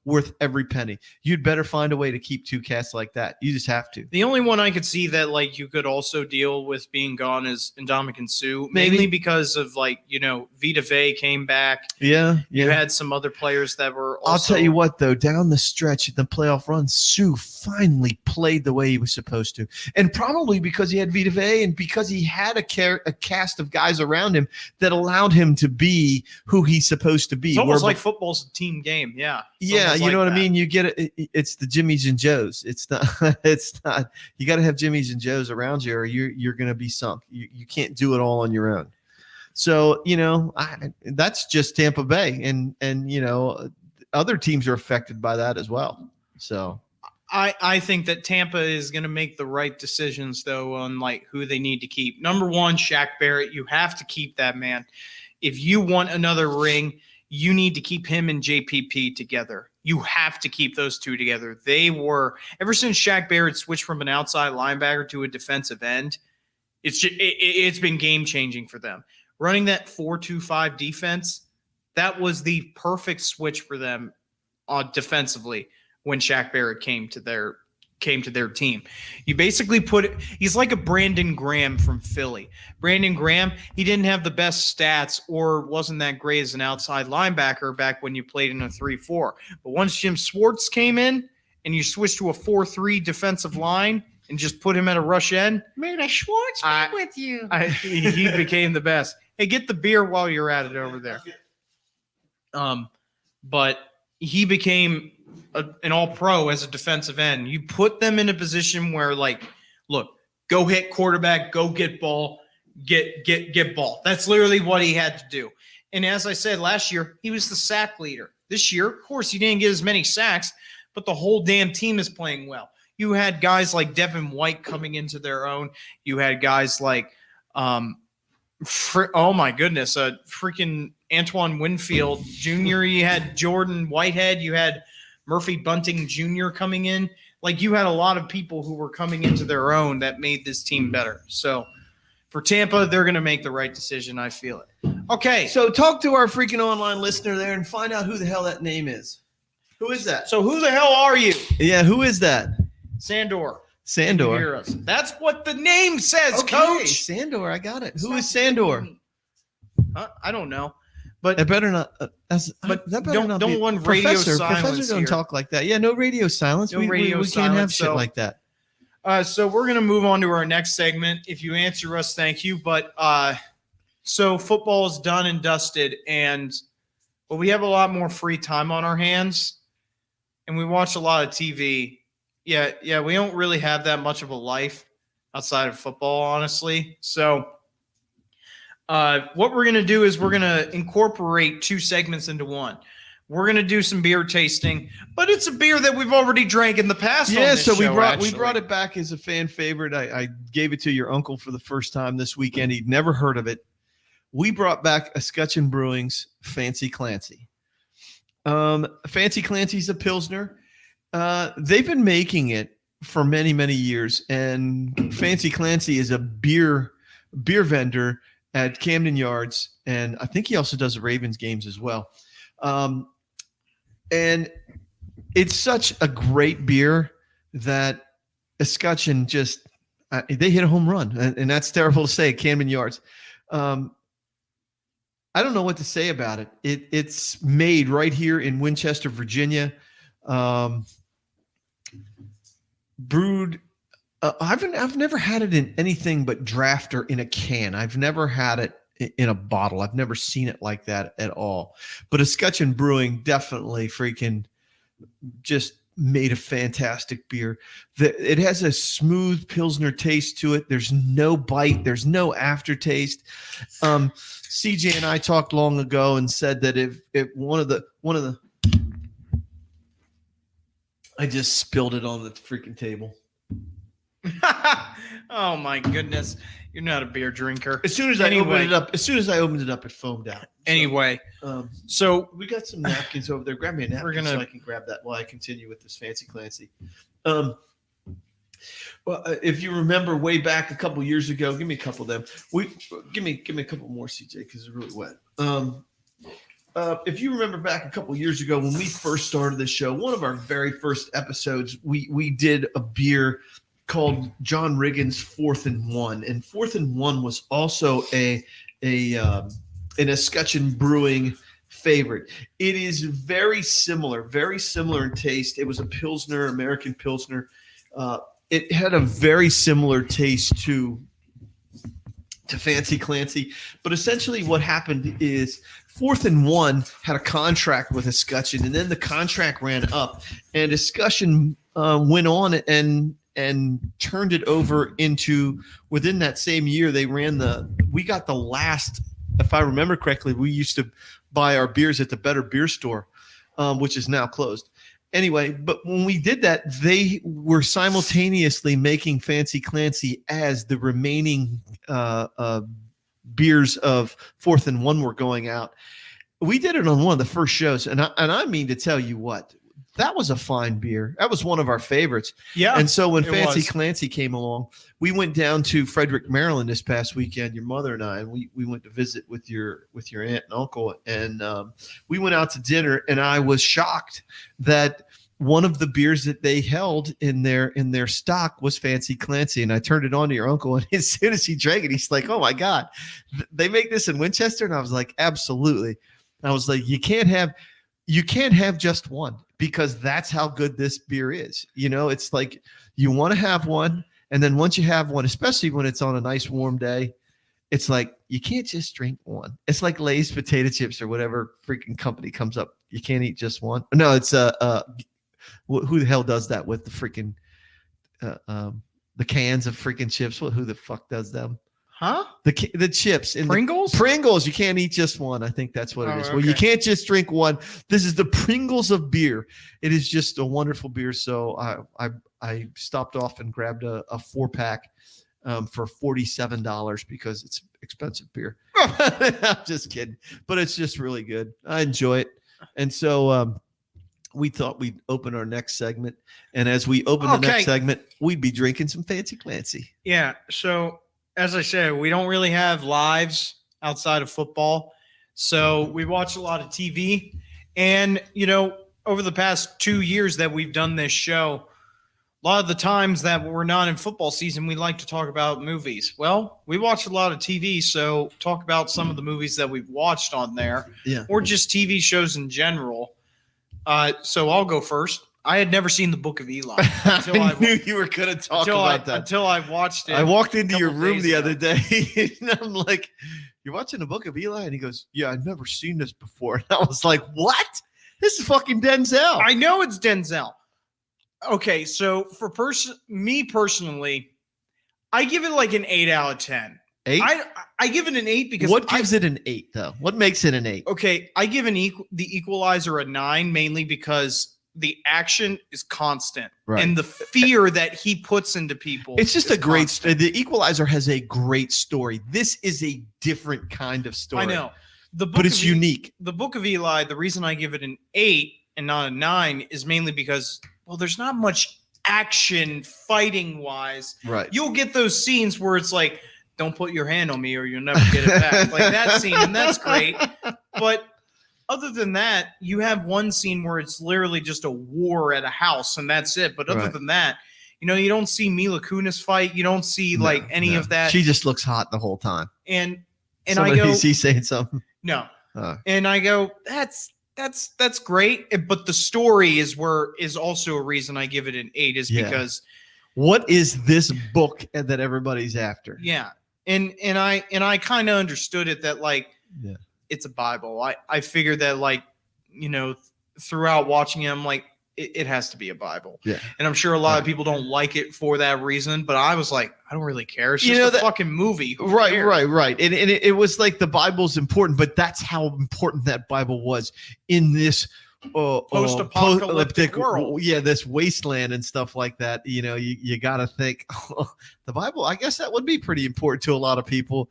worth every penny. You'd better find a way to keep two cats like that. You just have to. The only one I could see that like you could also deal with being gone is Ndamukong Suh, mainly because of like, Vita Vea came back. Yeah. You had some other players that were also. I'll tell you what, though, down the stretch in the playoff run, Suh finally played the way he was supposed to. And probably because he had Vita Vea and because he had a cast of guys around him that allowed him to be who he's supposed to be. It's almost like football's a team game. Yeah. Yeah. guys you know like what I that. mean? You get it. It's the Jimmys and Joes. It's not. It's not. You got to have Jimmys and Joes around you, or you're going to be sunk. You can't do it all on your own. So that's just Tampa Bay, and other teams are affected by that as well. So I think that Tampa is going to make the right decisions, though, on like who they need to keep. Number one, Shaq Barrett. You have to keep that man. If you want another ring, you need to keep him and JPP together. You have to keep those two together. They were, ever since Shaq Barrett switched from an outside linebacker to a defensive end, it's been game changing for them. Running that 4-2-5 defense, that was the perfect switch for them defensively when Shaq Barrett came to their team. You basically he's like a Brandon Graham from Philly. Brandon Graham, he didn't have the best stats or wasn't that great as an outside linebacker back when you played in a 3-4. But once Jim Schwartz came in and you switched to a 4-3 defensive line and just put him at a rush end, May the Schwartz be with you. he became the best. Hey, get the beer while you're at it over there. But he became an all-pro as a defensive end. You put them in a position where, like, look, go hit quarterback, go get ball, get ball. That's literally what he had to do. And as I said last year, he was the sack leader. This year, of course, he didn't get as many sacks, but the whole damn team is playing well. You had guys like Devin White coming into their own. You had guys like, oh my goodness, freaking Antoine Winfield Jr. You had Jordan Whitehead. You had Murphy Bunting Jr. coming in. Like, you had a lot of people who were coming into their own that made this team better. So for Tampa, they're going to make the right decision. I feel it. Okay. So talk to our freaking online listener there and find out who the hell that name is. Who is that? So who the hell are you? Yeah, who is that? Sandor. Sandor. Can you hear us? That's what the name says, Okay, Coach. Sandor, I got it. Who is Sandor? I don't know. But That better not. But that better don't- not don't be- want radio Professor, silence Professor, don't here. talk like that. Yeah, no radio silence. No we radio can't have silence, shit so- like that. So we're going to move on to our next segment. If you answer us, thank you. But so football is done and dusted, but we have a lot more free time on our hands, and we watch a lot of TV. Yeah, we don't really have that much of a life outside of football, honestly. So what we're going to do is we're going to incorporate two segments into one. We're going to do some beer tasting, but it's a beer that we've already drank in the past. Yeah, on this so we show, brought it back as a fan favorite. I gave it to your uncle for the first time this weekend. He'd never heard of it. We brought back a Scutchen Brewing's Fancy Clancy. Fancy Clancy's a Pilsner. They've been making it for many, many years, and Fancy Clancy is a beer vendor at Camden Yards, and I think he also does the Ravens games as well. And it's such a great beer that Escutcheon just they hit a home run, and that's terrible to say at Camden Yards. I don't know what to say about it. It's made right here in Winchester, Virginia. Brewed. I've never had it in anything but draft or in a can. I've never had it in a bottle. I've never seen it like that at all. But Escutcheon Brewing definitely freaking just made a fantastic beer. It has a smooth Pilsner taste to it. There's no bite. There's no aftertaste. CJ and I talked long ago and said that if one of the I just spilled it on the freaking table. Oh my goodness, you're not a beer drinker. As soon as I opened it up, it foamed out. Anyway, So so we got some napkins over there. Grab me a napkin so I can grab that while I continue with this Fancy Clancy. Well, if you remember way back a couple years ago, give me a couple of them. Give me a couple more, CJ, because it's really wet. If you remember back a couple years ago when we first started the show, one of our very first episodes, we did a beer called John Riggins 4th and 1, and 4th and 1 was also an Escutcheon Brewing favorite. It is very similar in taste. It was a Pilsner, American Pilsner. It had a very similar taste to Fancy Clancy, but essentially what happened is 4th and 1 had a contract with Escutcheon, and then the contract ran up, and Escutcheon went on and turned it over into, within that same year, we got the last, if I remember correctly, we used to buy our beers at the Better Beer Store, which is now closed. Anyway, but when we did that, they were simultaneously making Fancy Clancy as the remaining beers of 4th and 1 were going out. We did it on one of the first shows, and I mean to tell you what, that was a fine beer. That was one of our favorites. Yeah. And so when Fancy Clancy came along, we went down to Frederick, Maryland this past weekend, your mother and I, and we went to visit with your aunt and uncle, and we went out to dinner, and I was shocked that one of the beers that they held in their stock was Fancy Clancy. And I turned it on to your uncle, and as soon as he drank it, he's like, "Oh my God, they make this in Winchester?" And I was like, "Absolutely." And I was like, you can't have just one, because that's how good this beer is. You know, it's like you want to have one, and then once you have one, especially when it's on a nice warm day, it's like you can't just drink one. It's like Lay's potato chips or whatever freaking company comes up. You can't eat just one. No, it's who the hell does that with the freaking the cans of freaking chips? Who the fuck does them? Huh? The chips in Pringles? Pringles. You can't eat just one. I think that's what it is. Okay. Well, you can't just drink one. This is the Pringles of beer. It is just a wonderful beer. So I stopped off and grabbed a 4-pack for $47 because it's expensive beer. I'm just kidding, but it's just really good. I enjoy it, and so we thought we'd open our next segment, and as we open the next segment, we'd be drinking some Fancy Clancy. Yeah. So as I said, we don't really have lives outside of football. So we watch a lot of TV. And, you know, over the past 2 years that we've done this show, a lot of the times that we're not in football season, we like to talk about movies. Well, we watch a lot of TV, so talk about some of the movies that we've watched on there, or just TV shows in general. So I'll go first. I had never seen The Book of Eli. Until I knew you were going to talk about that. Until I watched it. I walked into your room the other day, and I'm like, "You're watching The Book of Eli?" And he goes, "Yeah, I've never seen this before." And I was like, "What? This is fucking Denzel." I know it's Denzel. Okay, so for me personally, I give it like an 8 out of 10. 8? I give it an 8 because what gives it an 8 though? What makes it an 8? Okay, I give the Equalizer a 9 mainly because the action is constant, and the fear that he puts into people. It's just the Equalizer has a great story. This is a different kind of story. I know, but it's unique. The Book of Eli. The reason I give it an 8 and not a 9 is mainly because, well, there's not much action fighting wise. Right. You'll get those scenes where it's like, "Don't put your hand on me or you'll never get it back." Like that scene, and that's great. But other than that, you have one scene where it's literally just a war at a house, and that's it. But other than that, you know, you don't see Mila Kunis fight. You don't see any of that. She just looks hot the whole time. And I go, is he saying something? No. And I go, that's great. But the story is also a reason I give it an 8 because what is this book that everybody's after? Yeah. And I kind of understood it that it's a Bible. I figured that, like, you know, throughout watching it, I'm like, it has to be a Bible. Yeah. And I'm sure a lot of people don't like it for that reason, but I was like, I don't really care. It's just a fucking movie. Right. And it was like the Bible's important, but that's how important that Bible was in this post-apocalyptic world. Yeah, this wasteland and stuff like that. You know, you got to think, the Bible, I guess that would be pretty important to a lot of people.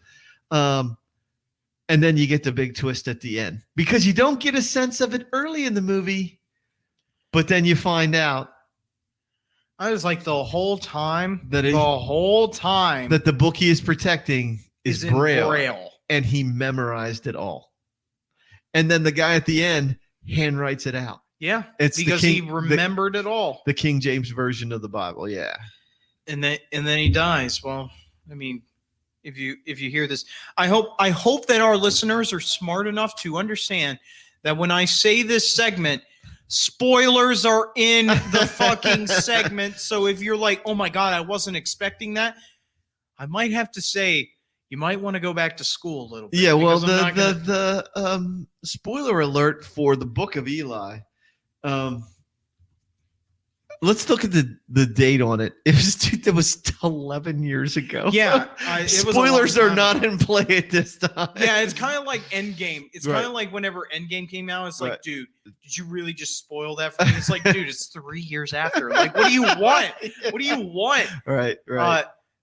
And then you get the big twist at the end because you don't get a sense of it early in the movie, but then you find out. I was like, the whole time that the book he is protecting is Braille, and he memorized it all. And then the guy at the end handwrites it out. Yeah, it's because he remembered it all. The King James version of the Bible. Yeah, and then he dies. Well, I mean, if you hear this, I hope that our listeners are smart enough to understand that when I say this segment, spoilers are in the fucking segment. So if you're like, "Oh my God, I wasn't expecting that," I might have to say, you might want to go back to school a little bit. Yeah, well, because I'm not gonna- the spoiler alert for the Book of Eli. Let's look at the date on it. It was 11 years ago. Yeah, it was a long spoilers are time not ago. in play at this time. Yeah, it's kind of like Endgame. It's Right. kind of like whenever Endgame came out, it's like, Right. dude, did you really just spoil that for me? It's like, dude, it's 3 years after. Like, what do you want? What do you want? Right.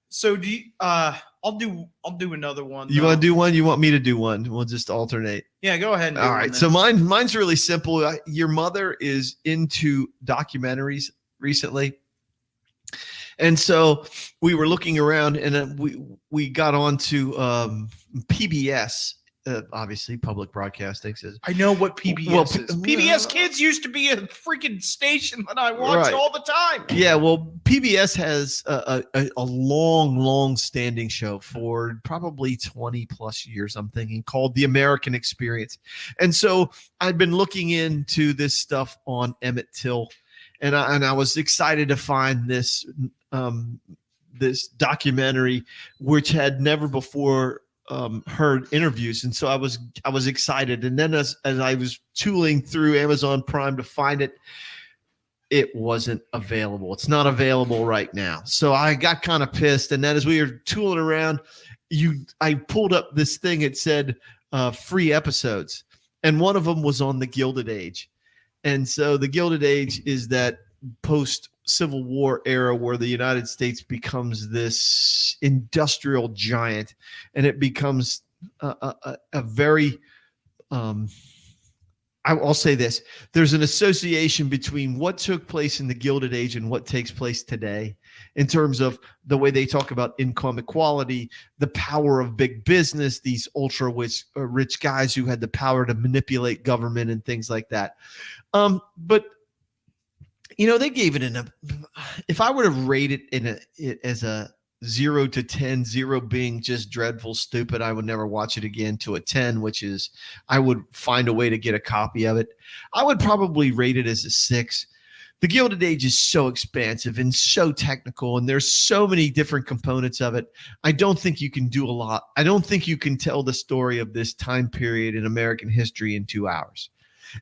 So do you, I'll do another one. You though. want to do one? You want me to do one? We'll just alternate. Yeah, go ahead. And do All one right. then. So mine's really simple. Your mother is into documentaries recently. And so we were looking around, and we got onto PBS, obviously public broadcasting. Says I know what PBS Well, is. PBS Kids used to be a freaking station that I watched Right. all the time. yeah, well, PBS has a long standing show for probably 20 plus years, I'm thinking, called The American Experience. And so I'd been looking into this stuff on Emmett Till, and I was excited to find this this documentary, which had never before heard interviews, and so I was excited. And then as I was tooling through Amazon Prime to find it, it wasn't available. It's not available right now. So I got kind of pissed. And then as we were tooling around, I pulled up this thing. It said free episodes, and one of them was on the Gilded Age. And so the Gilded Age is that post-Civil War era where the United States becomes this industrial giant, and it becomes a very I'll say this. There's an association between what took place in the Gilded Age and what takes place today in terms of the way they talk about income equality, the power of big business, these ultra rich guys who had the power to manipulate government and things like that. But they gave it if I were to rate it as a 0 to 10, 0 being just dreadful, stupid, I would never watch it again, to a 10, which is I would find a way to get a copy of it. I would probably rate it as a 6. The Gilded Age is so expansive and so technical, and there's so many different components of it. I don't think you can do a lot. I don't think you can tell the story of this time period in American history in 2 hours.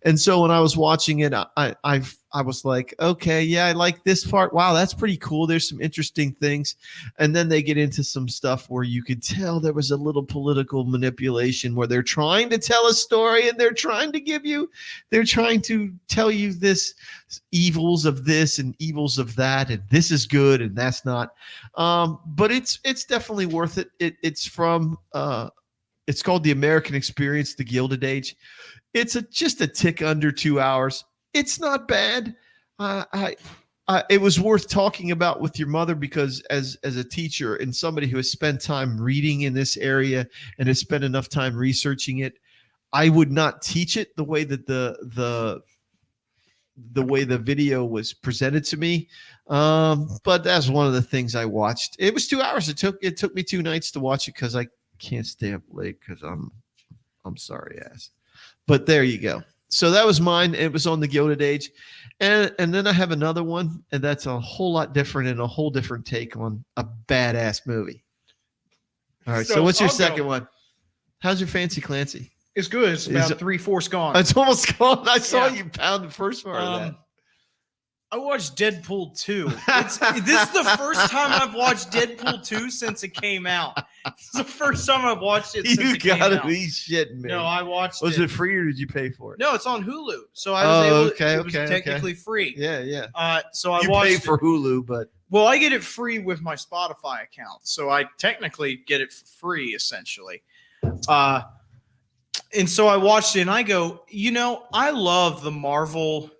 And so when I was watching it, I was like, okay, yeah, I like this part. Wow, that's pretty cool. There's some interesting things. And then they get into some stuff where you could tell there was a little political manipulation where they're trying to tell a story, and they're trying to tell you this evils of this and evils of that, and this is good and that's not. But it's definitely worth it. It's from it's called The American Experience, The Gilded Age. It's just a tick under 2 hours. It's not bad. It was worth talking about with your mother because as a teacher and somebody who has spent time reading in this area and has spent enough time researching it, I would not teach it the way that the way the video was presented to me. But that's one of the things I watched. It was 2 hours. It took me 2 nights to watch it because I can't stay up late because I'm sorry ass. But there you go. So that was mine. It was on the Gilded Age. And then I have another one, and that's a whole lot different and a whole different take on a badass movie. All right. So what's your second one? How's your Fancy Clancy? It's good. It's about 3/4 gone. It's almost gone. I saw Yeah. you pound the first part of that. I watched Deadpool 2. This is the first time I've watched Deadpool 2 since it came out. It's the first time I've watched it since You it came gotta out. be shitting me. No, I watched Was it free or did you pay for it? No, it's on Hulu. So I was able okay, it was okay, technically free. Yeah. So I You watched pay for Hulu, but Well, I get it free with my Spotify account. So I technically get it for free essentially. And so I watched it and I go, I love the Marvel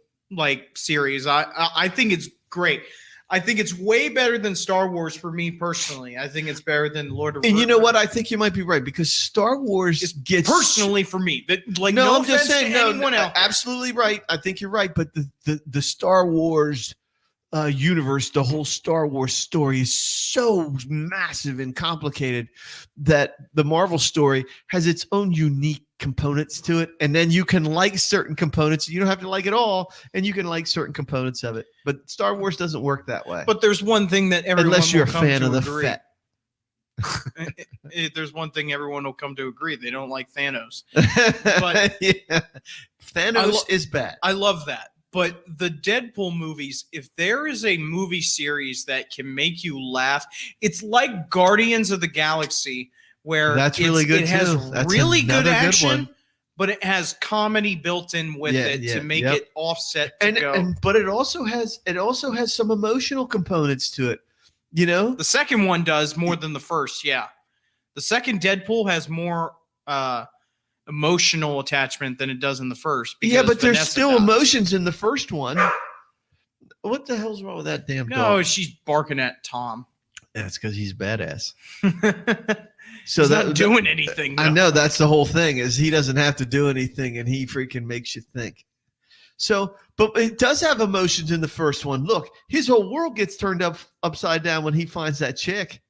series. I think it's great. I think it's way better than Star Wars for me personally. I think it's better than Lord of and you know what? I think you might be right because Star Wars gets personally for me. No, no, I'm just saying anyone else. Absolutely right. I think you're right. But the Star Wars universe, the whole Star Wars story is so massive and complicated that the Marvel story has its own unique components to it, and then you can like certain components. You don't have to like it all, and you can like certain components of it. But Star Wars doesn't work that way. But there's one thing that everyone unless you're will a come fan to of the agree. Fett. There's one thing everyone will come to agree: they don't like Thanos. But yeah. Thanos is bad. I love that. But the Deadpool movies, if there is a movie series that can make you laugh, it's like Guardians of the Galaxy, where That's really good it has too. That's really good another action, one. but it has comedy built in with it to make it offset to go. But it also has some emotional components to it. You know, The second one does more than the first. Yeah, the second Deadpool has more emotional attachment than it does in the first. Yeah, but there's Vanessa still dies. emotions in the first one. What the hell's wrong with that damn dog? No, she's barking at Tom. That's because he's badass. So he's not doing anything. I know that's the whole thing is he doesn't have to do anything and he freaking makes you think. So, but it does have emotions in the first one. Look, his whole world gets turned upside down when he finds that chick,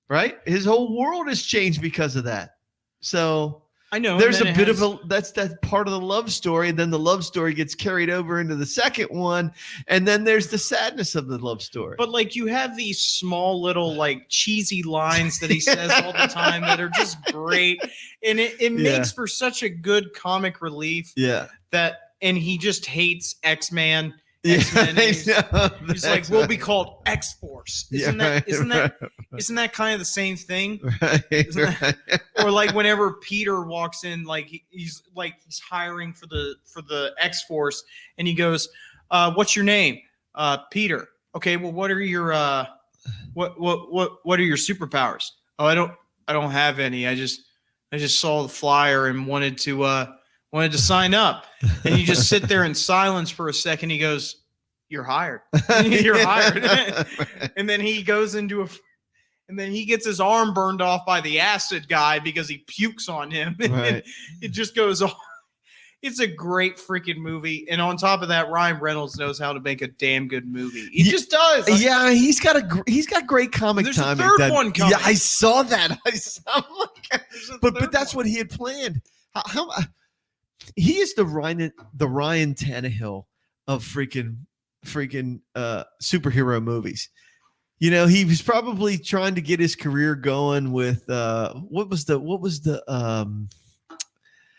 right? His whole world has changed because of that. So I know there's a bit of that's part of the love story. And then the love story gets carried over into the second one. And then there's the sadness of the love story. But like you have these small little like cheesy lines that he says all the time that are just great. And it makes for such a good comic relief. Yeah. And he just hates X-Man. X-Men. He's like, we'll be called X-Force. Isn't that kind of the same thing? Right. Or like whenever Peter walks in, like he's hiring for the X-Force, and he goes, "What's your name?" Peter. Okay, well, what are your what are your superpowers? Oh, I don't have any. I just saw the flyer and wanted to sign up. And you just sit there in silence for a second. He goes, "You're hired." You're hired. And then he goes into and then he gets his arm burned off by the acid guy because he pukes on him. Right. It just goes on. It's a great freaking movie. And on top of that, Ryan Reynolds knows how to make a damn good movie. He just does. Yeah, he's got great comic There's timing. a third one coming. Yeah, I saw that. But that's what he had planned. How he is the Ryan Tannehill of freaking superhero movies. You know, he was probably trying to get his career going with what was the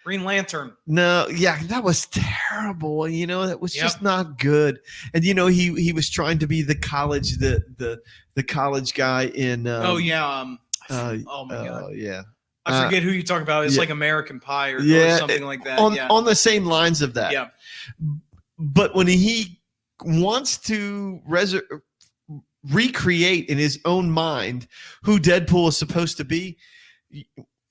Green Lantern. No, yeah, that was terrible. You know, that was just not good. And you know, he was trying to be the college college guy in oh my god. Yeah. I forget who you talk about. It's like American Pie or something like that. On the same lines of that. Yeah. But when he wants to recreate in his own mind who Deadpool is supposed to be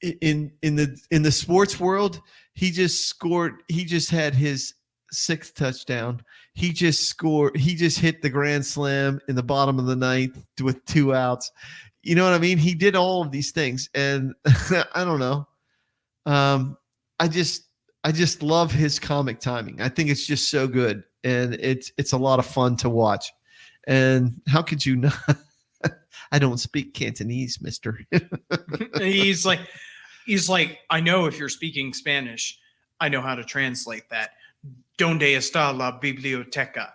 in the sports world, he just had his sixth touchdown. He just hit the grand slam in the bottom of the ninth with 2 outs. You know what I mean? He did all of these things, and I don't know. I just love his comic timing. I think it's just so good, and it's a lot of fun to watch. And how could you not? I don't speak Cantonese, mister. He's like, I know if you're speaking Spanish, I know how to translate that. Donde está la biblioteca?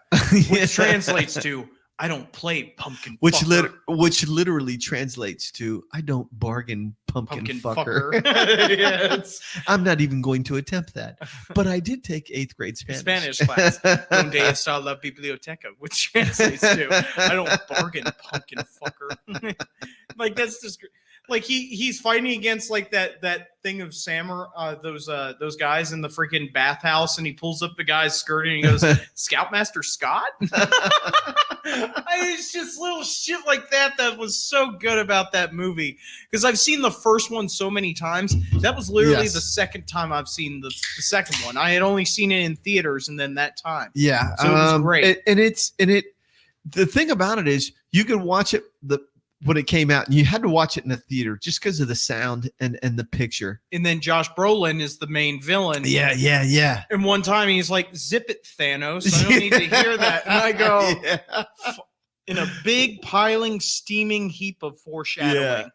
Which translates to, I don't play pumpkin fucker. Which literally translates to, I don't bargain pumpkin fucker. Yes. I'm not even going to attempt that. But I did take 8th grade Spanish class. Donde está la biblioteca? Which translates to, I don't bargain pumpkin fucker. Like that's just like he's fighting against like that thing of those guys in the freaking bathhouse, and he pulls up the guy's skirt and he goes, Scoutmaster Scott? It's just little shit like that was so good about that movie, because I've seen the first one so many times. That was literally the second time I've seen the second one. I had only seen it in theaters, and then that time. Yeah. So it was great. The thing about it is you could watch it when it came out, and you had to watch it in a theater just because of the sound and the picture. And then Josh Brolin is the main villain. Yeah. And one time he's like, "Zip it, Thanos. I don't need to hear that." And I go, in a big piling, steaming heap of foreshadowing.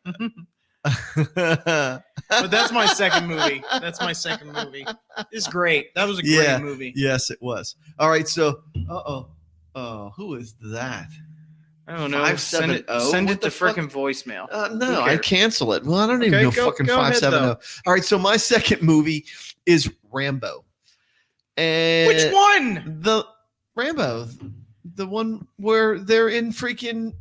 But that's my second movie. It's great. That was a great movie. Yes, it was. All right. So, who is that? I don't know. 570. Send What it to the fuck? frickin' voicemail. No, Who I cares? cancel it. Well, I don't even Okay, know go fucking ahead, 570. though. All right, so my second movie is Rambo. And Which one? The Rambo, the one where they're in freaking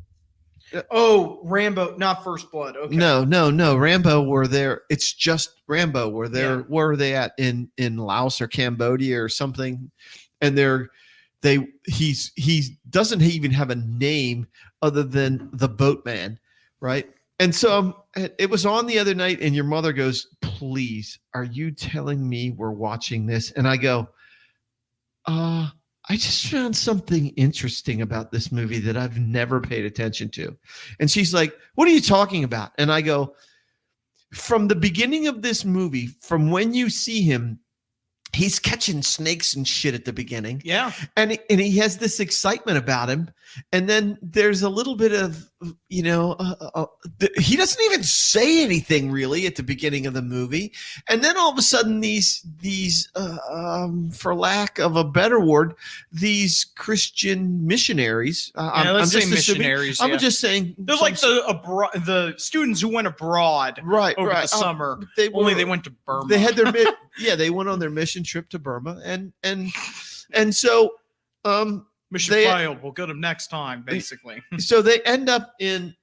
Oh, Rambo, not First Blood. Okay. no, Rambo where they're it's just Rambo where they're Yeah. where are they at in Laos or Cambodia or something, and he doesn't even have a name other than the boatman, right? And so it was on the other night, and your mother goes, "Please, are you telling me we're watching this?" And I go, I just found something interesting about this movie that I've never paid attention to. And she's like, "What are you talking about?" And I go, from the beginning of this movie, from when you see him, he's catching snakes and shit at the beginning. Yeah. And he has this excitement about him. And then there's a little bit of, he doesn't even say anything really at the beginning of the movie. And then all of a sudden these for lack of a better word, these Christian missionaries. Let's say missionaries. I'm just saying. They're like the students who went abroad over the summer. They went to Burma. They had their they went on their mission trip to Burma, and so mission failed. We'll get them next time, basically. So they end up in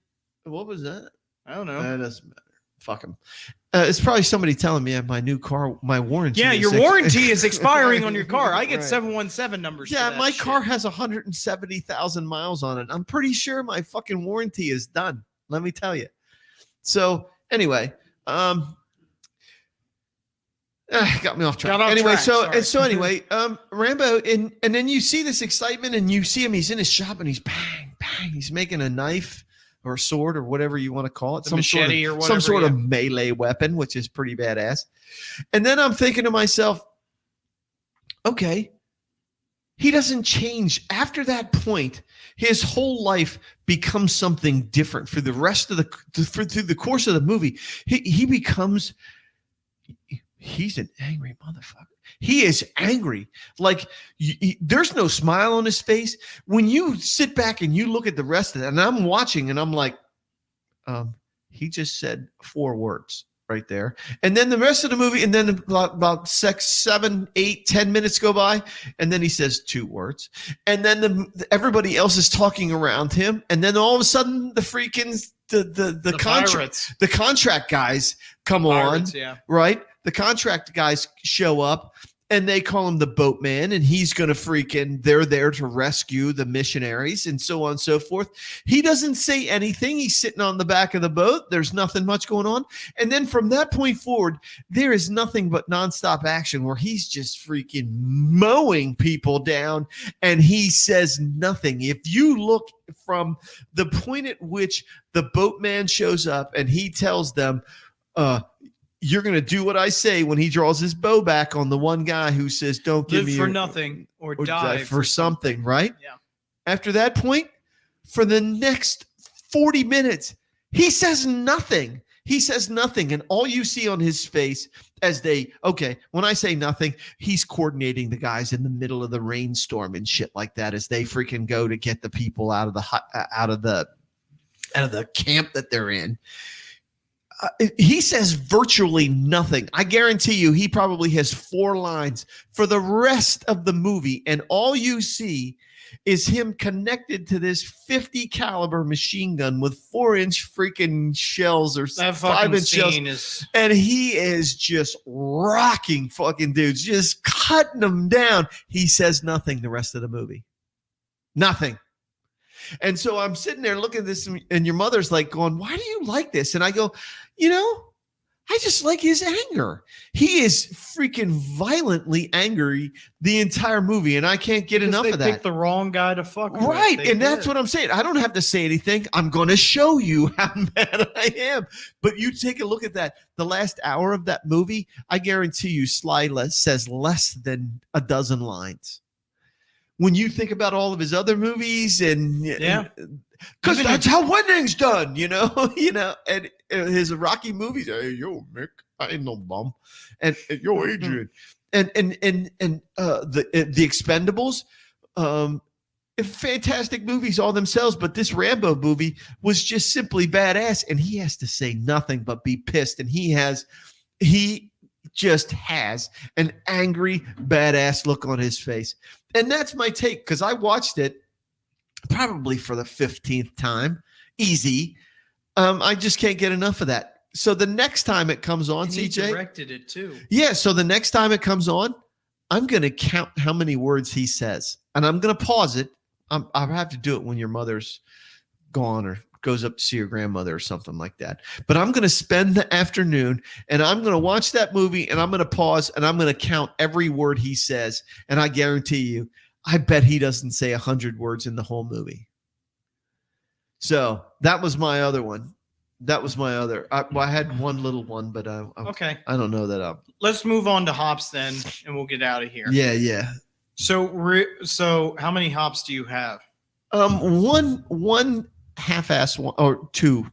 what was that? I don't know. That doesn't matter. Fuck them. It's probably somebody telling me my new car, my warranty. Yeah, your warranty is expiring on your car. I get Right. 717 numbers. Yeah, for that my shit. car has 170,000 miles on it. I'm pretty sure my fucking warranty is done. Let me tell you. So anyway, got me off track. Anyway, track, Rambo, and then you see this excitement, and you see him. He's in his shop, and he's bang, bang. He's making a knife or a sword or whatever you want to call it, some machete or whatever, some sort of melee weapon, which is pretty badass. And then I'm thinking to myself, okay, he doesn't change after that point. His whole life becomes something different for the rest of through the course of the movie. He becomes. He's an angry motherfucker. He is angry. Like there's no smile on his face. When you sit back and you look at the rest of it, and I'm watching and I'm like, he just said 4 words right there. And then the rest of the movie, and then about 6, 7, 8, 10 minutes go by, and then he says 2 words. And then everybody else is talking around him. And then all of a sudden the freaking the contract guys come on, right? The contract guys show up, and they call him the boatman, and he's going to they're there to rescue the missionaries and so on and so forth. He doesn't say anything. He's sitting on the back of the boat. There's nothing much going on. And then from that point forward, there is nothing but nonstop action where he's just freaking mowing people down, and he says nothing. If you look from the point at which the boatman shows up and he tells them, you're going to do what I say, when he draws his bow back on the one guy who says, don't give me for nothing or die for something, right? Yeah. After that point, for the next 40 minutes, he says nothing. He says nothing. And all you see on his face when I say nothing, he's coordinating the guys in the middle of the rainstorm and shit like that as they freaking go to get the people out of the camp that they're in. He says virtually nothing. I guarantee you he probably has 4 lines for the rest of the movie, and all you see is him connected to this 50 caliber machine gun with 4-inch freaking shells or 5-inch shells. And he is just rocking fucking dudes, just cutting them down. He says nothing the rest of the movie. Nothing. And so I'm sitting there looking at this, and your mother's like going, why do you like this? And I go, I just like his anger. He is freaking violently angry the entire movie, and I can't get enough of that. They picked the wrong guy to fuck with. Right, and that's what I'm saying. I don't have to say anything. I'm going to show you how mad I am. But you take a look at that. The last hour of that movie, I guarantee you Sly says less than a dozen lines. When you think about all of his other movies, because that's how winning's done, and his Rocky movies. Hey, yo, Mick, I ain't no bum, and yo, Adrian, and the Expendables. fantastic movies all themselves, but this Rambo movie was just simply badass, and he has to say nothing but be pissed, and he just has an angry, badass look on his face. And that's my take, because I watched it probably for the 15th time. Easy. I just can't get enough of that. So the next time it comes on, And he CJ. directed it too. Yeah, so the next time it comes on, I'm going to count how many words he says. And I'm going to pause it. I have to do it when your mother's gone or goes up to see your grandmother or something like that. But I'm going to spend the afternoon and I'm going to watch that movie and I'm going to pause and I'm going to count every word he says. And I guarantee you, I bet he doesn't say 100 words in the whole movie. So that was my other one. That was my other. I had one little one, but Okay. I don't know that. Let's move on to hops then, and we'll get out of here. Yeah. So how many hops do you have? One half-assed one or two.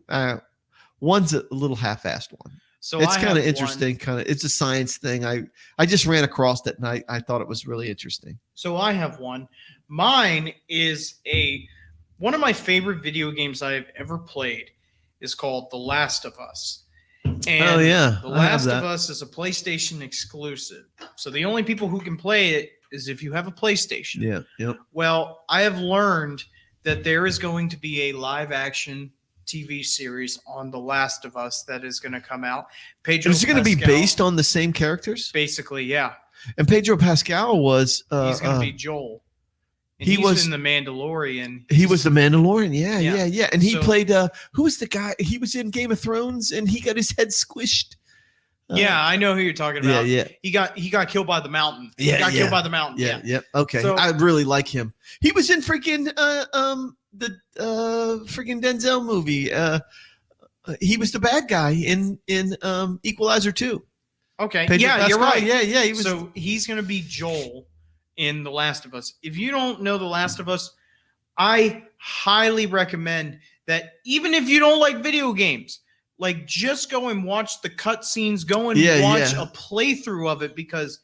One's a little half-assed one. So It's I kind of have interesting. It's a science thing. I just ran across it and I thought it was really interesting. So I have one. Mine is one of my favorite video games I've ever played is called The Last of Us. And Oh, yeah. The I have Last that. of Us is a PlayStation exclusive. So the only people who can play it is if you have a PlayStation. Yeah. Yep. Well, I have learned that there is going to be a live action TV series on The Last of Us that is going to come out. Pedro Is it going to be Pascal- based on the same characters? Basically, yeah. And Pedro Pascal was He's going to be Joel. And he he's was in The Mandalorian. he was the Mandalorian. Yeah. And he So- played who was the guy? He was in Game of Thrones and he got his head squished. Yeah, I know who you're talking about. Yeah. He got killed by the mountain. Yeah, He got yeah. killed by the mountain. Yeah. Okay. So- I really like him. He was in freaking the freaking Denzel movie. He was the bad guy in Equalizer 2. Okay. Pedro Yeah, you're Pascal, right. Yeah. He was. So he's going to be Joel in The Last of Us. If you don't know The Last of Us, I highly recommend that even if you don't like video games, like just go and watch the cutscenes, go and watch a playthrough of it because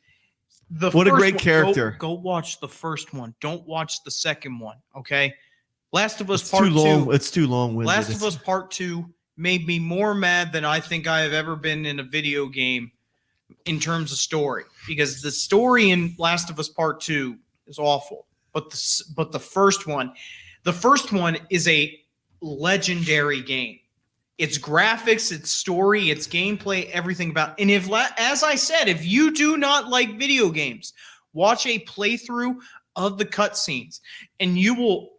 What a great character. Go watch the first one. Don't watch the second one, okay? Last of Us It's Part too long. 2. It's too long. Last of Us Part 2 made me more mad than I think I have ever been in a video game in terms of story, because the story in Last of Us Part 2 is awful. But the first one is a legendary game. Its graphics, its story, its gameplay, everything about. And as I said, if you do not like video games, watch a playthrough of the cutscenes, and you'll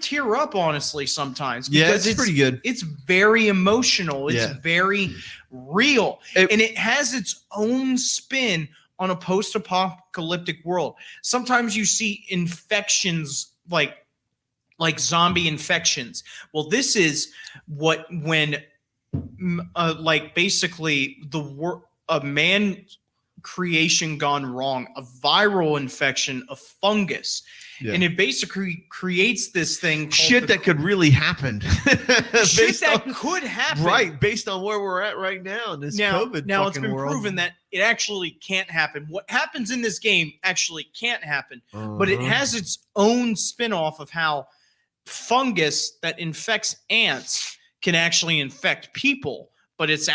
tear up honestly sometimes. Yeah, because it's pretty good. It's very emotional. It's Yeah. very real, and it has its own spin on a post-apocalyptic world. Sometimes you see infections like zombie infections. Well, this is when basically a man creation gone wrong, a viral infection, a fungus. Yeah. And it basically creates this thing Shit that could really happen. shit that could happen. Right, based on where we're at right now in this COVID Now it's fucking been world. proven that it actually can't happen. What happens in this game actually can't happen, but it has its own spin-off of how fungus that infects ants can actually infect people, but it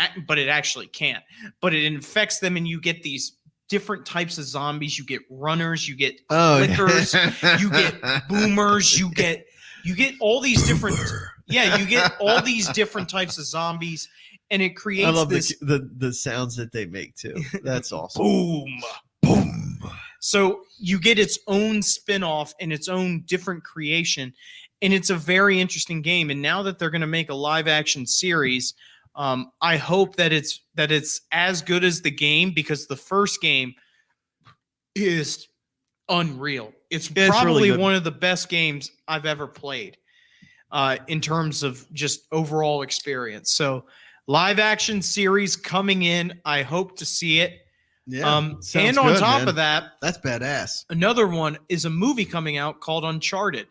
actually can't. But it infects them, and you get these different types of zombies. You get runners, you get clickers, you get boomers, you get all these different you get all these different types of zombies, and it creates I love this the sounds that they make too. That's awesome. boom. So you get its own spin-off and its own different creation, and it's a very interesting game. And now that they're going to make a live action series, I hope that it's as good as the game, because the first game is unreal. It's probably really good. one of the best games I've ever played in terms of just overall experience. So live action series coming in. I hope to see it. Yeah. And on top of that, that's badass. another one is a movie coming out called Uncharted.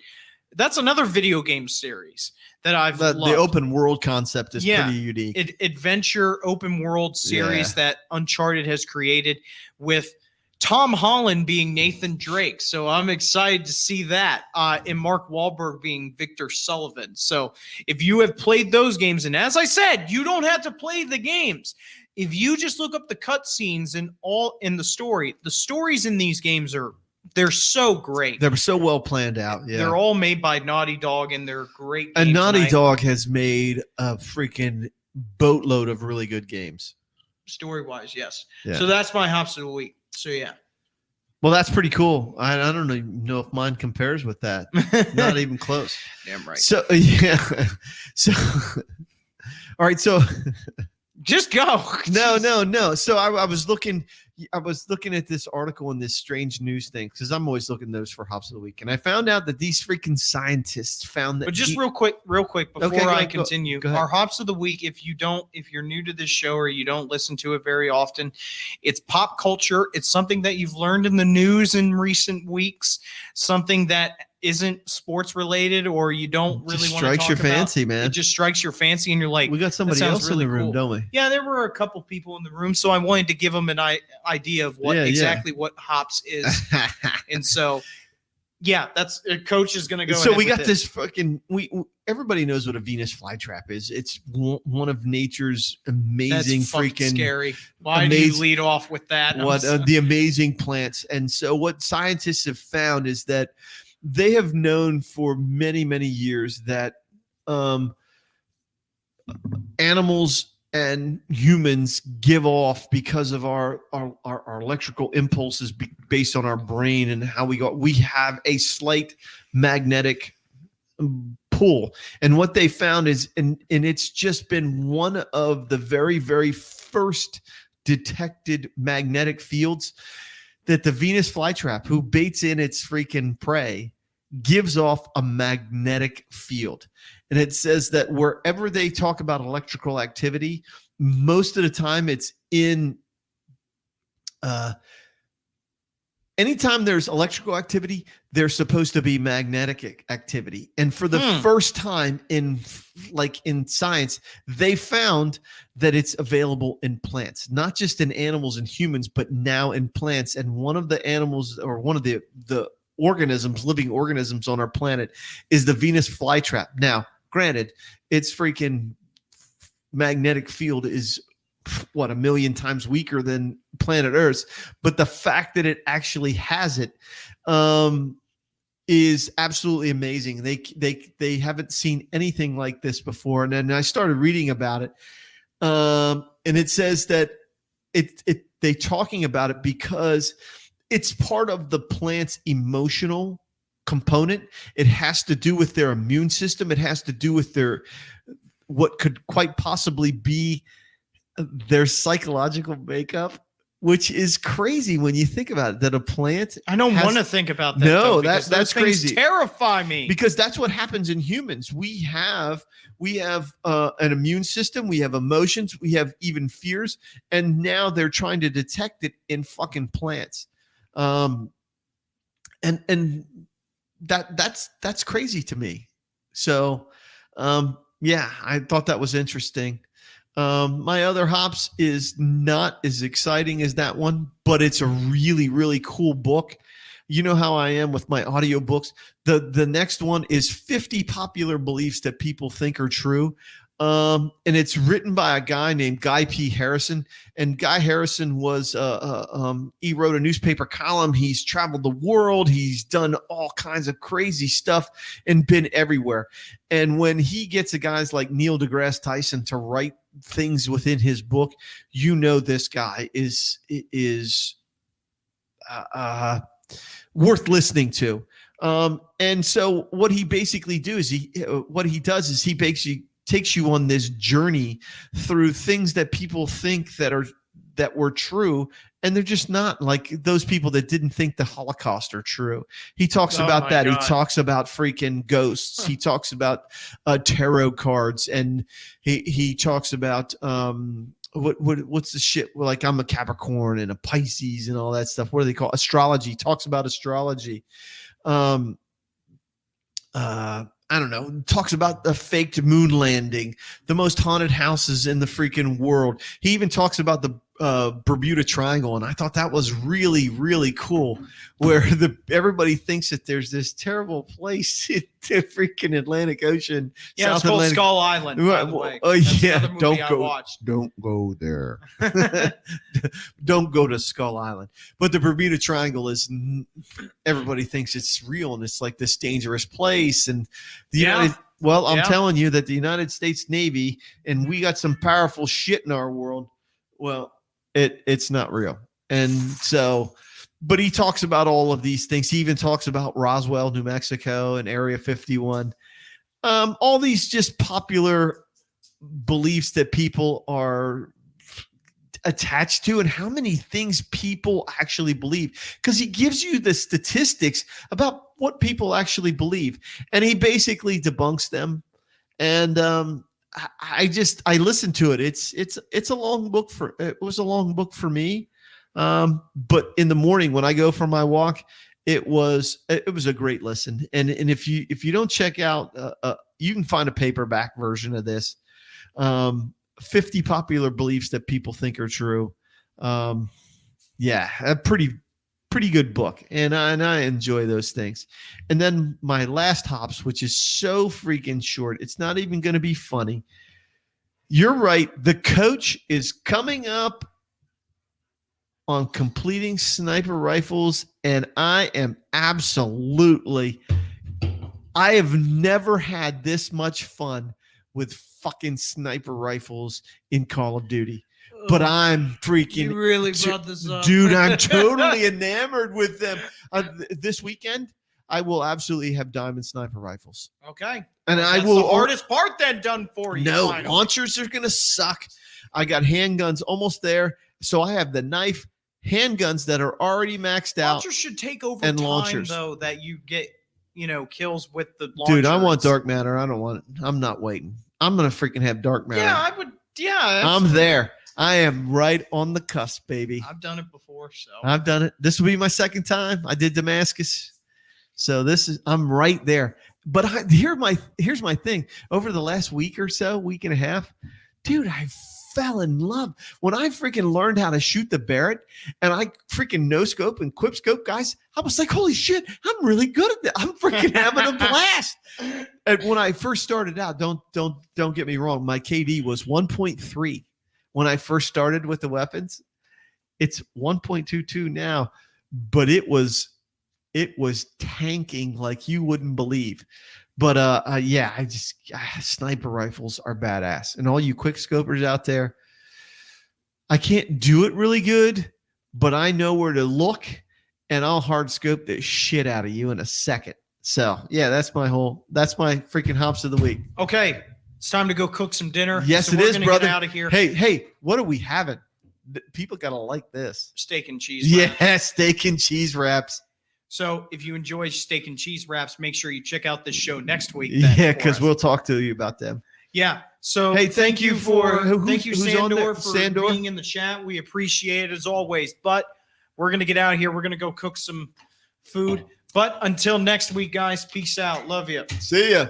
That's another video game series that I've loved. The open world concept is pretty unique. Adventure open world series that Uncharted has created with Tom Holland being Nathan Drake. So I'm excited to see that. And Mark Wahlberg being Victor Sullivan. So if you have played those games, and as I said, you don't have to play the games. If you just look up the cutscenes and all in the stories in these games they're so great. They're so well planned out. Yeah. They're all made by Naughty Dog, and they're great games. And Naughty Dog has made a freaking boatload of really good games. Story-wise, yes. Yeah. So that's my hops of the week. So, yeah. Well, that's pretty cool. I don't even know if mine compares with that. Not even close. Damn right. So, yeah. So, all right. So, just go. No. So I was looking at this article and this strange news thing because I'm always looking those for hops of the week, and I found out that these freaking scientists found that. But just real quick before I continue, go ahead. Our hops of the week. If you're new to this show or you don't listen to it very often, it's pop culture. It's something that you've learned in the news in recent weeks. Something that isn't sports related, or you don't really want to talk about. Strikes your fancy, man. It just strikes your fancy, and you're like, we got somebody else really in the room, cool. don't we? Yeah, there were a couple people in the room, so I wanted to give them an idea of what exactly what hops is. And so, yeah, that's coach is going to go. So we got this fucking. Everybody knows what a Venus flytrap is. It's one of nature's amazing freaking scary. Why do you lead off with that? The amazing plants. And so what scientists have found is that they have known for many, many years that animals and humans give off because of our electrical impulses based on our brain and how we have a slight magnetic pull. And what they found is, and it's just been one of the very, very first detected magnetic fields, that the Venus flytrap, who baits in its freaking prey, gives off a magnetic field. And it says that wherever they talk about electrical activity, most of the time it's in anytime there's electrical activity, there's supposed to be magnetic activity. And for the first time in science, they found that it's available in plants, not just in animals and humans, but now in plants. And one of the animals, or one of the living organisms on our planet, is the Venus flytrap. Now, granted, its freaking magnetic field is a million times weaker than planet Earth, but the fact that it actually has it is absolutely amazing. They haven't seen anything like this before. And then I started reading about it, and it says that they talking about it because it's part of the plant's emotional component. It has to do with their immune system. It has to do with what could quite possibly be their psychological makeup, which is crazy when you think about it, that a plant. I don't want to think about that. No, that's crazy. Terrify me, because that's what happens in humans. We have an immune system. We have emotions. We have even fears. And now they're trying to detect it in fucking plants. And that's crazy to me. So, yeah, I thought that was interesting. My other hops is not as exciting as that one, but it's a really, really cool book. You know how I am with my audiobooks. The next one is 50 popular beliefs that people think are true. And it's written by a guy named Guy P. Harrison. And Guy Harrison he wrote a newspaper column. He's traveled the world. He's done all kinds of crazy stuff and been everywhere. And when he gets guys like Neil deGrasse Tyson to write things within his book, this guy is worth listening to. And so what he basically does is he basically takes you on this journey through things that people think that were true, and they're just not, like those people that didn't think the Holocaust are true. He talks about that. God. He talks about freaking ghosts. He talks about tarot cards, and he talks about what's the shit? Well, like I'm a Capricorn and a Pisces and all that stuff. What do they call astrology? He talks about astrology. I don't know, talks about the faked moon landing, the most haunted houses in the freaking world. He even talks about Bermuda Triangle, and I thought that was really, really cool. Where everybody thinks that there's this terrible place in the freaking Atlantic Ocean. Yeah, it's South called Atlantic. Skull Island, by the way. Oh That's yeah, another movie I watched. don't go there. Don't go to Skull Island. But the Bermuda Triangle is. Everybody thinks it's real, and it's like this dangerous place. And the United. Well, I'm telling you that the United States Navy, and we got some powerful shit in our world. Well, it's not real. And so, but he talks about all of these things. He even talks about Roswell, New Mexico, and Area 51. All these just popular beliefs that people are attached to, and how many things people actually believe, because he gives you the statistics about what people actually believe, and he basically debunks them. And I listened to it. It's a long book it was a long book for me. But in the morning when I go for my walk, it was a great listen. And if you don't check out, you can find a paperback version of this. 50 popular beliefs that people think are true. Yeah, a pretty good book. And I enjoy those things. And then my last hops, which is so freaking short, it's not even going to be funny. You're right. The coach is coming up on completing sniper rifles. And I have never had this much fun with fucking sniper rifles in Call of Duty. But I'm freaking. You really brought this up. Dude, I'm totally enamored with them. This weekend, I will absolutely have diamond sniper rifles. Okay. And That's I will. The hardest part then done for you. No, finally. launchers are going to suck. I got handguns almost there. So I have the knife handguns that are already maxed out. Launchers should take over and time, launchers. though, that you get, kills with the launchers. Dude, I want dark matter. I don't want it. I'm not waiting. I'm going to freaking have dark matter. Yeah, I would. Yeah. I'm there. I am right on the cusp, baby. I've done it before, so. I've done it. This will be my second time. I did Damascus. So I'm right there. But here's my thing. Over the last week or so, week and a half, dude, I fell in love. When I freaking learned how to shoot the Barrett and I freaking no scope and quip scope, guys, I was like, holy shit, I'm really good at that. I'm freaking having a blast. And when I first started out, don't get me wrong, my KD was 1.3 when I first started with the weapons. It's 1.22 now, but it was tanking like you wouldn't believe. But sniper rifles are badass. And all you quick scopers out there, I can't do it really good, but I know where to look, and I'll hard scope the shit out of you in a second. So yeah, that's my freaking hops of the week. Okay, it's time to go cook some dinner. Yes, so it we're is, gonna brother. Get out of here. Hey, what are we having? People gotta like this. Steak and cheese. Yeah, steak and cheese wraps. So if you enjoy steak and cheese wraps, make sure you check out this show next week. Yeah, because we'll talk to you about them. Yeah. So hey, thank you thank you, Sandor, for Sandor? being in the chat. We appreciate it as always. But we're gonna get out of here. We're gonna go cook some food. But until next week, guys, peace out. Love you. See ya.